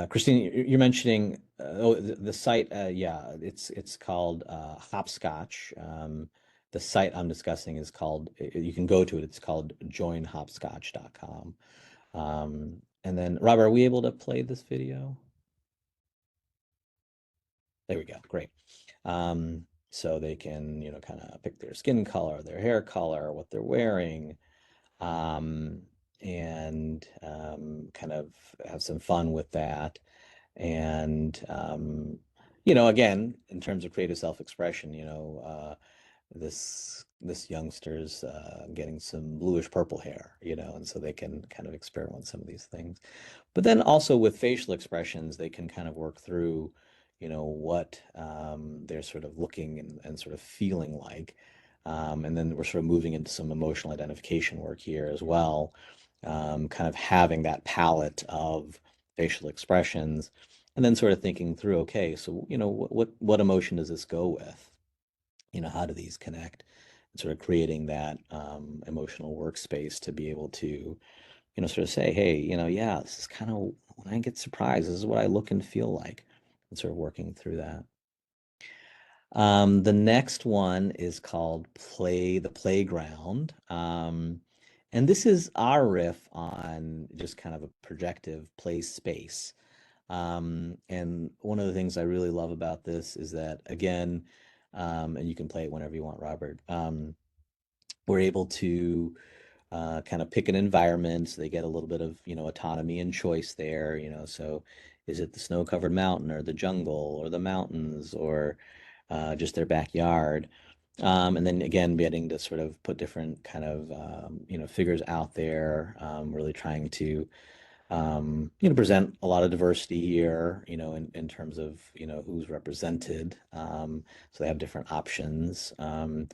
Christine, you're mentioning the site. Yeah, it's called Hopscotch. The site I'm discussing is called. You can go to it. It's called joinhopscotch.com. And then, Robert, are we able to play this video? There we go. Great. So they can, kind of pick their skin color, their hair color, what they're wearing, um, and kind of have some fun with that. And again, in terms of creative self-expression, this youngster's getting some bluish purple hair, and so they can kind of experiment with some of these things. But then also with facial expressions, they can kind of work through, what they're sort of looking and sort of feeling like. And then we're sort of moving into some emotional identification work here as well, kind of having that palette of facial expressions, and then sort of thinking through, okay, so what emotion does this go with? How do these connect? And sort of creating that emotional workspace to be able to, sort of say, hey, yeah, this is kind of when I get surprised, this is what I look and feel like, and sort of working through that. The next one is called Play the Playground. And this is our riff on just kind of a projective play space. And one of the things I really love about this is that, again, and you can play it whenever you want, Robert, we're able to kind of pick an environment. So they get a little bit of, autonomy and choice there, so is it the snow-covered mountain or the jungle or the mountains or just their backyard? And then again, getting to sort of put different kind of, figures out there, really trying to, present a lot of diversity here, in terms of, who's represented. So they have different options. And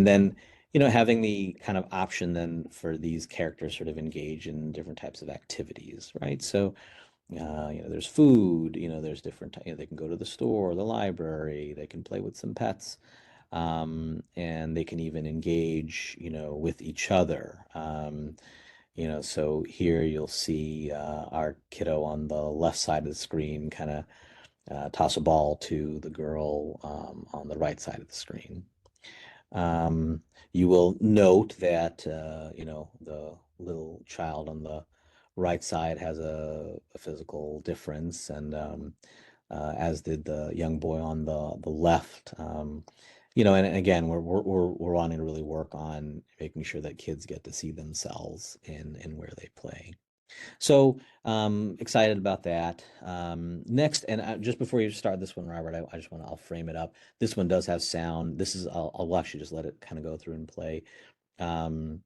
then having the kind of option then for these characters sort of engage in different types of activities, right? So there's food, there's different, they can go to the store, the library, they can play with some pets, and they can even engage, with each other. So here you'll see our kiddo on the left side of the screen kind of toss a ball to the girl on the right side of the screen. You will note that, the little child on the right side has a physical difference, and as did the young boy on the left. And again, we're wanting to really work on making sure that kids get to see themselves in where they play. So excited about that. Next, and just before you start this one, Robert, I just I'll frame it up. This one does have sound. I'll actually just let it kind of go through and play. Um,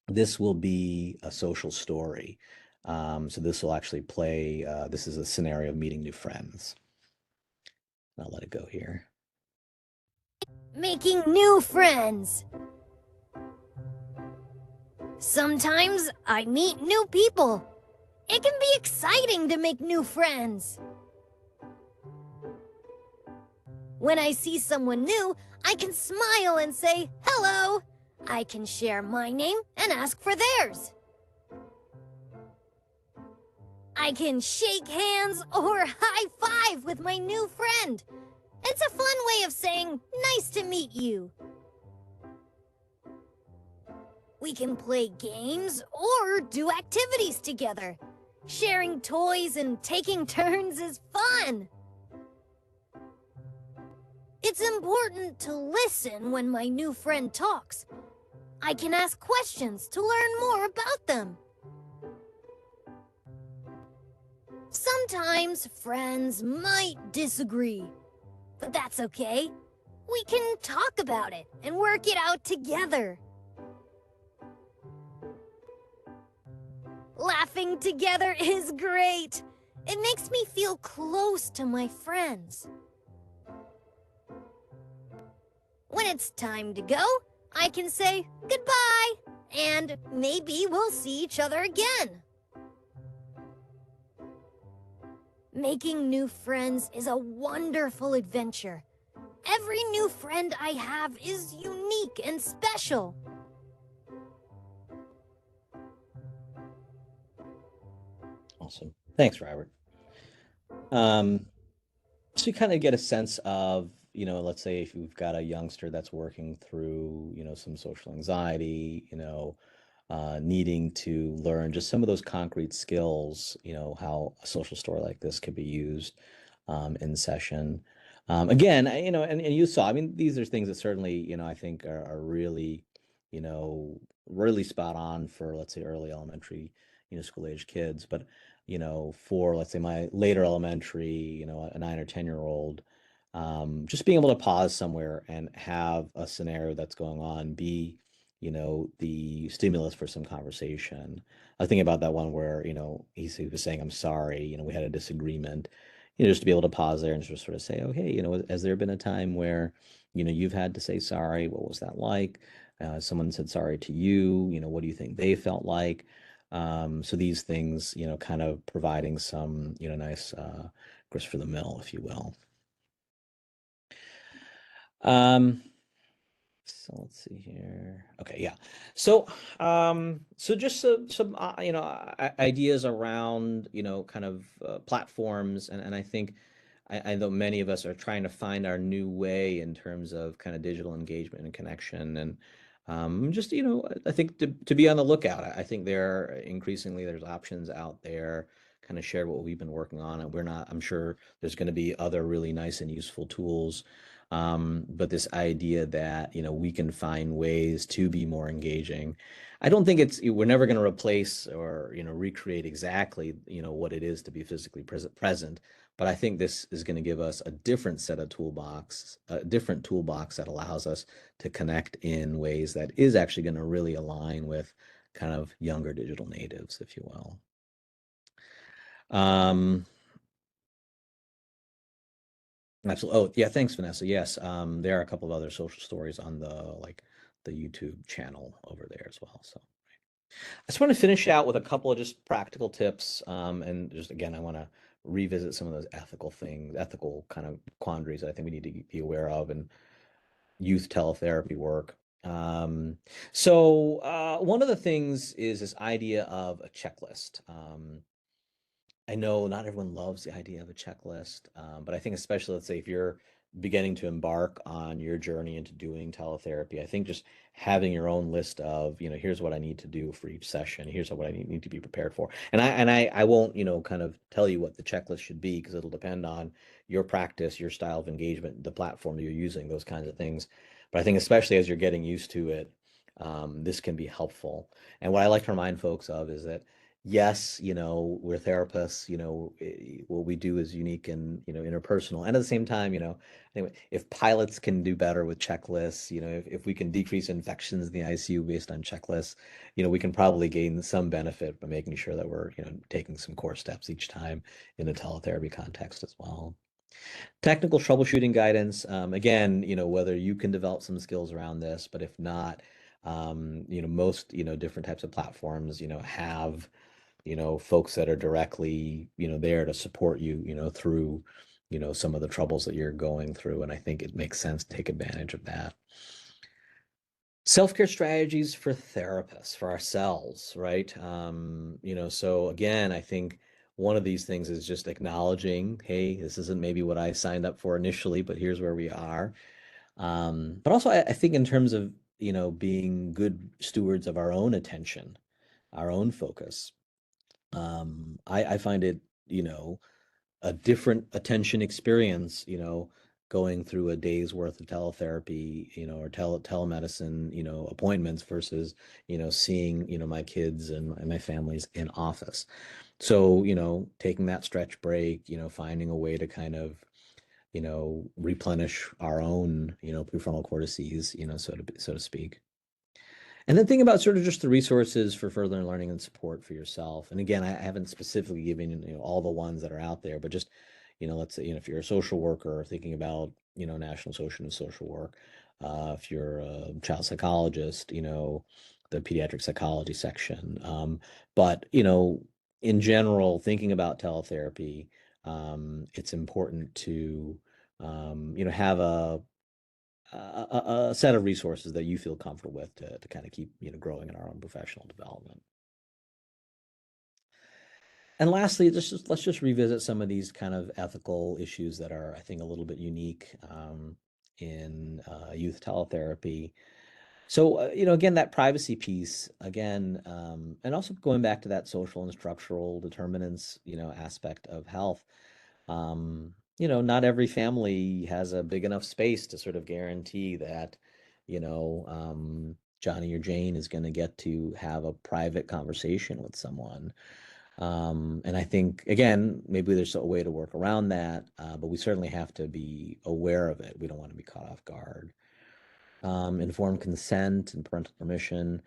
this will be a social story. So this will actually play. This is a scenario of meeting new friends. I'll let it go here. Making new friends. Sometimes I meet new people. It can be exciting to make new friends. When I see someone new, I can smile and say, hello. I can share my name and ask for theirs. I can shake hands or high five with my new friend. It's a fun way of saying, nice to meet you. We can play games or do activities together. Sharing toys and taking turns is fun. It's important to listen when my new friend talks. I can ask questions to learn more about them. Sometimes friends might disagree, but that's okay. We can talk about it and work it out together. Laughing together is great. It makes me feel close to my friends. When it's time to go, I can say goodbye, and maybe we'll see each other again. Making new friends is a wonderful adventure. Every new friend I have is unique and special. Awesome. Thanks, Robert. So you kind of get a sense of, let's say if you've got a youngster that's working through, some social anxiety, needing to learn just some of those concrete skills, how a social story like this could be used in session. Again, and you saw, I mean, these are things that certainly, I think are really, really spot on for, let's say, early elementary, school age kids. But, for, let's say, my later elementary, a 9 or 10-year-old, just being able to pause somewhere and have a scenario that's going on be, the stimulus for some conversation. I was thinking about that one where, he was saying, I'm sorry, we had a disagreement, just to be able to pause there and just sort of say, oh, hey, has there been a time where, you've had to say sorry? What was that like? Someone said sorry to you, what do you think they felt like? So these things, kind of providing some, nice grist for the mill, if you will. So let's see here. Okay, yeah. So, so just some ideas around, kind of platforms, and I think I know many of us are trying to find our new way in terms of kind of digital engagement and connection, and just I think to be on the lookout. I think there's options out there. Kind of share what we've been working on, and I'm sure there's going to be other really nice and useful tools. But this idea that, we can find ways to be more engaging. I don't think we're never going to replace or, recreate exactly, what it is to be physically present. But I think this is going to give us a different set of a different toolbox that allows us to connect in ways that is actually going to really align with kind of younger digital natives, if you will. Absolutely. Oh, yeah. Thanks, Vanessa. Yes. There are a couple of other social stories on the YouTube channel over there as well. So I just want to finish out with a couple of just practical tips. And just again, I want to revisit some of those ethical kind of quandaries that I think we need to be aware of in youth teletherapy work. So one of the things is this idea of a checklist. I know not everyone loves the idea of a checklist, but I think especially, let's say, if you're beginning to embark on your journey into doing teletherapy, I think just having your own list of, here's what I need to do for each session. Here's what I need to be prepared for. And I won't, kind of tell you what the checklist should be because it'll depend on your practice, your style of engagement, the platform you're using, those kinds of things. But I think especially as you're getting used to it, this can be helpful. And what I like to remind folks of is that yes, we're therapists, what we do is unique and, interpersonal. And at the same time, anyway, if pilots can do better with checklists, if we can decrease infections in the ICU based on checklists, we can probably gain some benefit by making sure that we're, taking some core steps each time in a teletherapy context as well. Technical troubleshooting guidance, again, whether you can develop some skills around this, but if not, most, different types of platforms, have folks that are directly, there to support you, through, some of the troubles that you're going through. And I think it makes sense to take advantage of that. Self-care strategies for therapists, for ourselves, right? So again, I think one of these things is just acknowledging, hey, this isn't maybe what I signed up for initially, but here's where we are. But also I think in terms of, being good stewards of our own attention, our own focus. I find it, a different attention experience, going through a day's worth of teletherapy, or telemedicine, appointments versus, seeing, my kids and my families in office. So, taking that stretch break, finding a way to kind of, replenish our own, prefrontal cortices, so to speak. And then think about sort of just the resources for further learning and support for yourself. And again, I haven't specifically given, all the ones that are out there, but just, let's say, if you're a social worker thinking about, National Association of Social Work, if you're a child psychologist, the pediatric psychology section. But, in general, thinking about teletherapy, it's important to, have a set of resources that you feel comfortable with to kind of keep, growing in our own professional development. And lastly, let's just revisit some of these kind of ethical issues that are, I think, a little bit unique in youth teletherapy. So, again, that privacy piece, again, and also going back to that social and structural determinants, aspect of health. Not every family has a big enough space to sort of guarantee that, Johnny or Jane is going to get to have a private conversation with someone. And I think, again, maybe there's a way to work around that, but we certainly have to be aware of it. We don't want to be caught off guard. Informed consent and parental permission.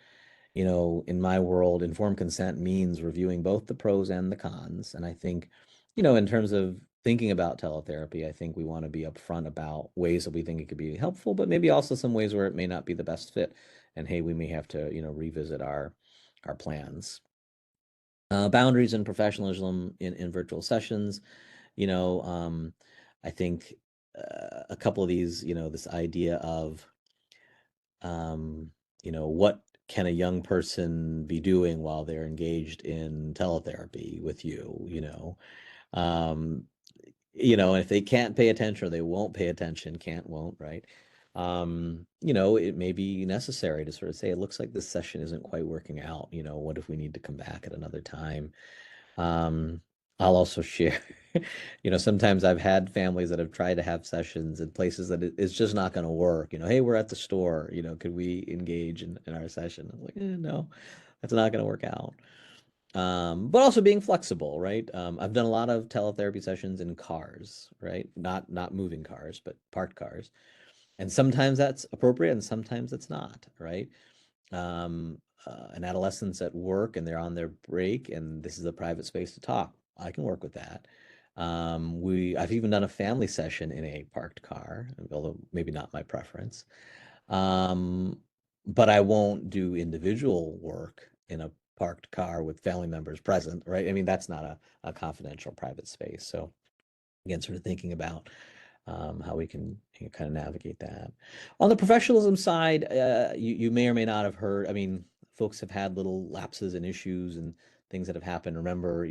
In my world, informed consent means reviewing both the pros and the cons. And I think, in terms of thinking about teletherapy, I think we want to be upfront about ways that we think it could be helpful, but maybe also some ways where it may not be the best fit. And hey, we may have to, revisit our plans. Boundaries and professionalism in virtual sessions. I think a couple of these, this idea of, what can a young person be doing while they're engaged in teletherapy with you, um, and if they can't pay attention or they won't pay attention, can't, won't, right? It may be necessary to sort of say, it looks like this session isn't quite working out. What if we need to come back at another time? I'll also share, sometimes I've had families that have tried to have sessions in places that it's just not going to work. Hey, we're at the store, could we engage in our session? I'm like, no, that's not going to work out. But also being flexible, right? I've done a lot of teletherapy sessions in cars, right? Not moving cars, but parked cars. And sometimes that's appropriate and sometimes it's not, right? An adolescent's at work and they're on their break and this is a private space to talk. I can work with that. I've even done a family session in a parked car, although maybe not my preference. But I won't do individual work in a parked car with family members present, right? I mean, that's not a confidential private space. So again, sort of thinking about how we can kind of navigate that. On the professionalism side, you may or may not have heard, I mean, folks have had little lapses and issues and things that have happened. Remember,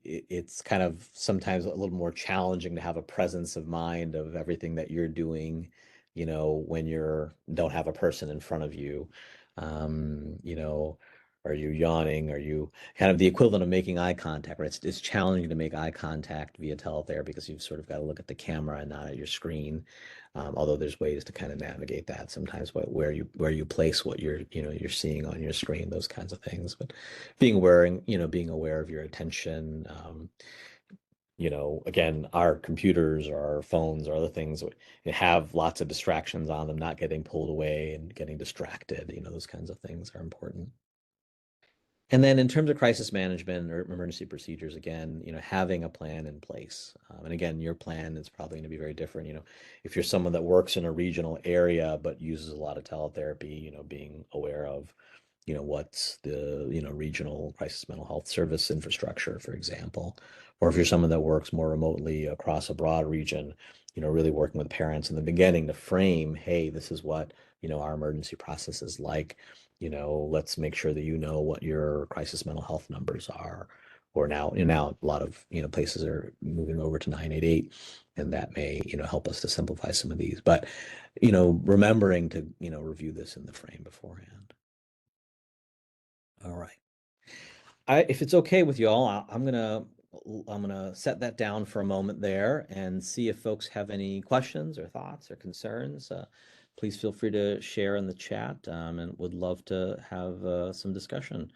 it's kind of sometimes a little more challenging to have a presence of mind of everything that you're doing, when don't have a person in front of you. Are you yawning? Are you kind of the equivalent of making eye contact, right? It's challenging to make eye contact via teletherapy because you've sort of got to look at the camera and not at your screen. Although there's ways to kind of navigate that sometimes, where you place what you're seeing on your screen, those kinds of things. But being aware of your attention. Again, our computers or our phones or other things have lots of distractions on them, not getting pulled away and getting distracted. Those kinds of things are important. And then in terms of crisis management or emergency procedures, again, having a plan in place. And again, your plan is probably going to be very different. If you're someone that works in a regional area but uses a lot of teletherapy, being aware of, what's the, regional crisis mental health service infrastructure, for example. Or if you're someone that works more remotely across a broad region, really working with parents in the beginning to frame, hey, this is what, our emergency process is like. Let's make sure that what your crisis mental health numbers are. Or now a lot of places are moving over to 988, and that may help us to simplify some of these. But remembering to review this in the frame beforehand. All right. If it's okay with you all, I'm gonna I'm going to set that down for a moment there and see if folks have any questions or thoughts or concerns. Please feel free to share in the chat, and would love to have some discussion.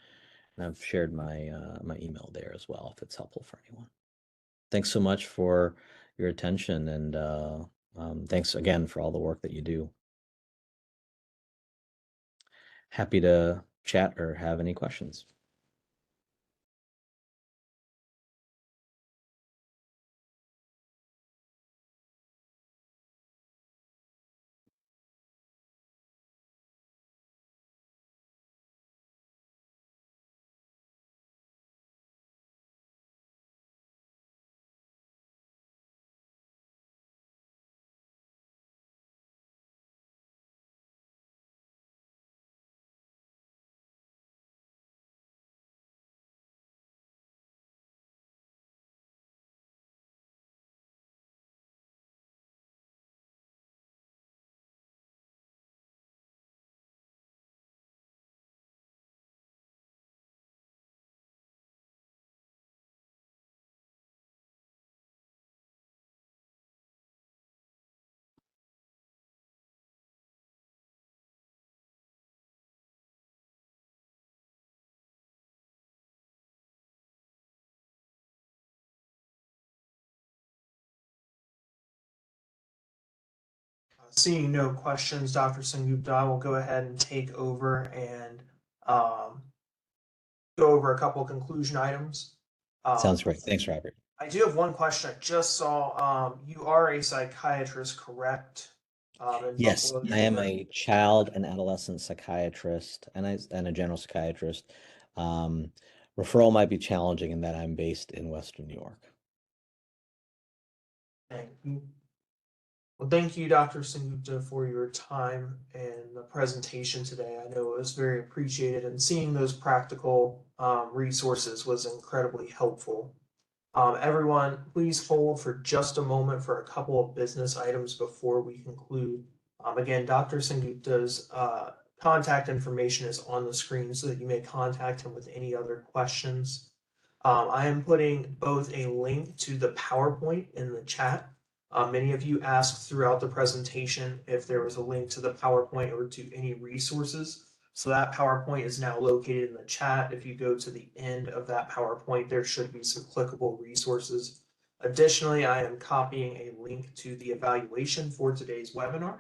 And I've shared my my email there as well if it's helpful for anyone. Thanks so much for your attention, and thanks again for all the work that you do. Happy to chat or have any questions. Seeing no questions, Dr. Sengupta, I will go ahead and take over and um, go over a couple of conclusion items. Sounds great. Thanks, Robert. I do have one question. I just saw you are a psychiatrist, correct? In Yes, Buffalo, I New am York. a child and adolescent psychiatrist and a general psychiatrist. Referral might be challenging in that I'm based in Western New York. Thank you. Well, thank you, Dr. Sengupta, for your time and the presentation today. I know it was very appreciated, and seeing those practical resources was incredibly helpful. Everyone, please hold for just a moment for a couple of business items before we conclude. Again, Dr. Sengupta's contact information is on the screen so that you may contact him with any other questions. I am putting both a link to the PowerPoint in the chat. Many of you asked throughout the presentation if there was a link to the PowerPoint or to any resources. So that PowerPoint is now located in the chat. If you go to the end of that PowerPoint, there should be some clickable resources. Additionally, I am copying a link to the evaluation for today's webinar.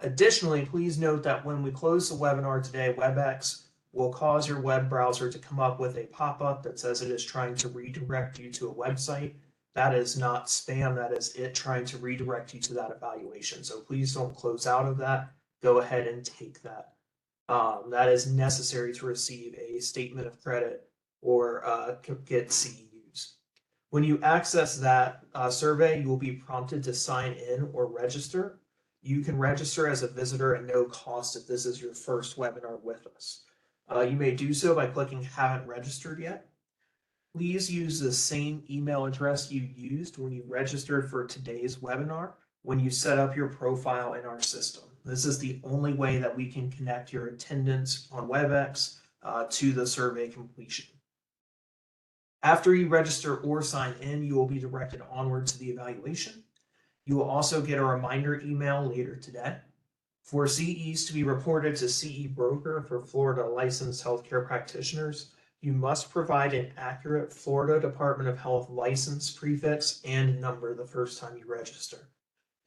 Additionally, please note that when we close the webinar today, WebEx will cause your web browser to come up with a pop-up that says it is trying to redirect you to a website. That is not spam, that is it trying to redirect you to that evaluation. So please don't close out of that. Go ahead and take that. That is necessary to receive a statement of credit or get CEUs. When you access that survey, you will be prompted to sign in or register. You can register as a visitor at no cost if this is your first webinar with us. You may do so by clicking haven't registered yet. Please use the same email address you used when you registered for today's webinar when you set up your profile in our system. This is the only way that we can connect your attendance on WebEx to the survey completion. After you register or sign in, you will be directed onward to the evaluation. You will also get a reminder email later today. For CEs to be reported to CE Broker for Florida licensed healthcare practitioners, you must provide an accurate Florida Department of Health license prefix and number the first time you register.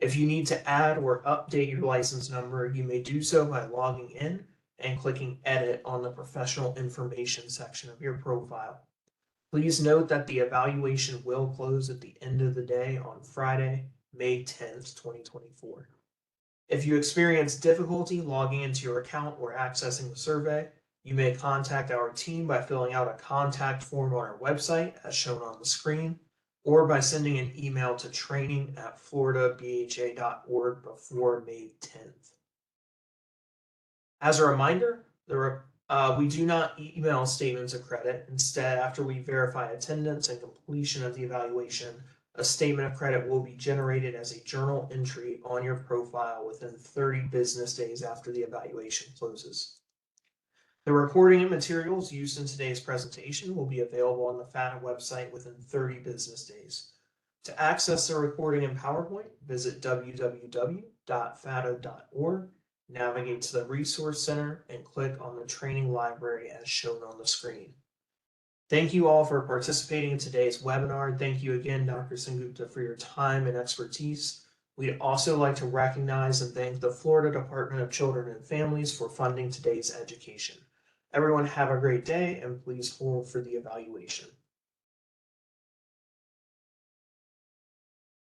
If you need to add or update your license number, you may do so by logging in and clicking Edit on the professional information section of your profile. Please note that the evaluation will close at the end of the day on Friday, May 10th, 2024. If you experience difficulty logging into your account or accessing the survey, you may contact our team by filling out a contact form on our website as shown on the screen, or by sending an email to training@floridabha.org before May 10th. As a reminder, we do not email statements of credit. Instead, after we verify attendance and completion of the evaluation, a statement of credit will be generated as a journal entry on your profile within 30 business days after the evaluation closes. The recording and materials used in today's presentation will be available on the FATA website within 30 business days. To access the recording in PowerPoint, visit www.fata.org, navigate to the Resource Center, and click on the Training Library as shown on the screen. Thank you all for participating in today's webinar. Thank you again, Dr. Sengupta, for your time and expertise. We'd also like to recognize and thank the Florida Department of Children and Families for funding today's education. Everyone have a great day, and please hold for the evaluation.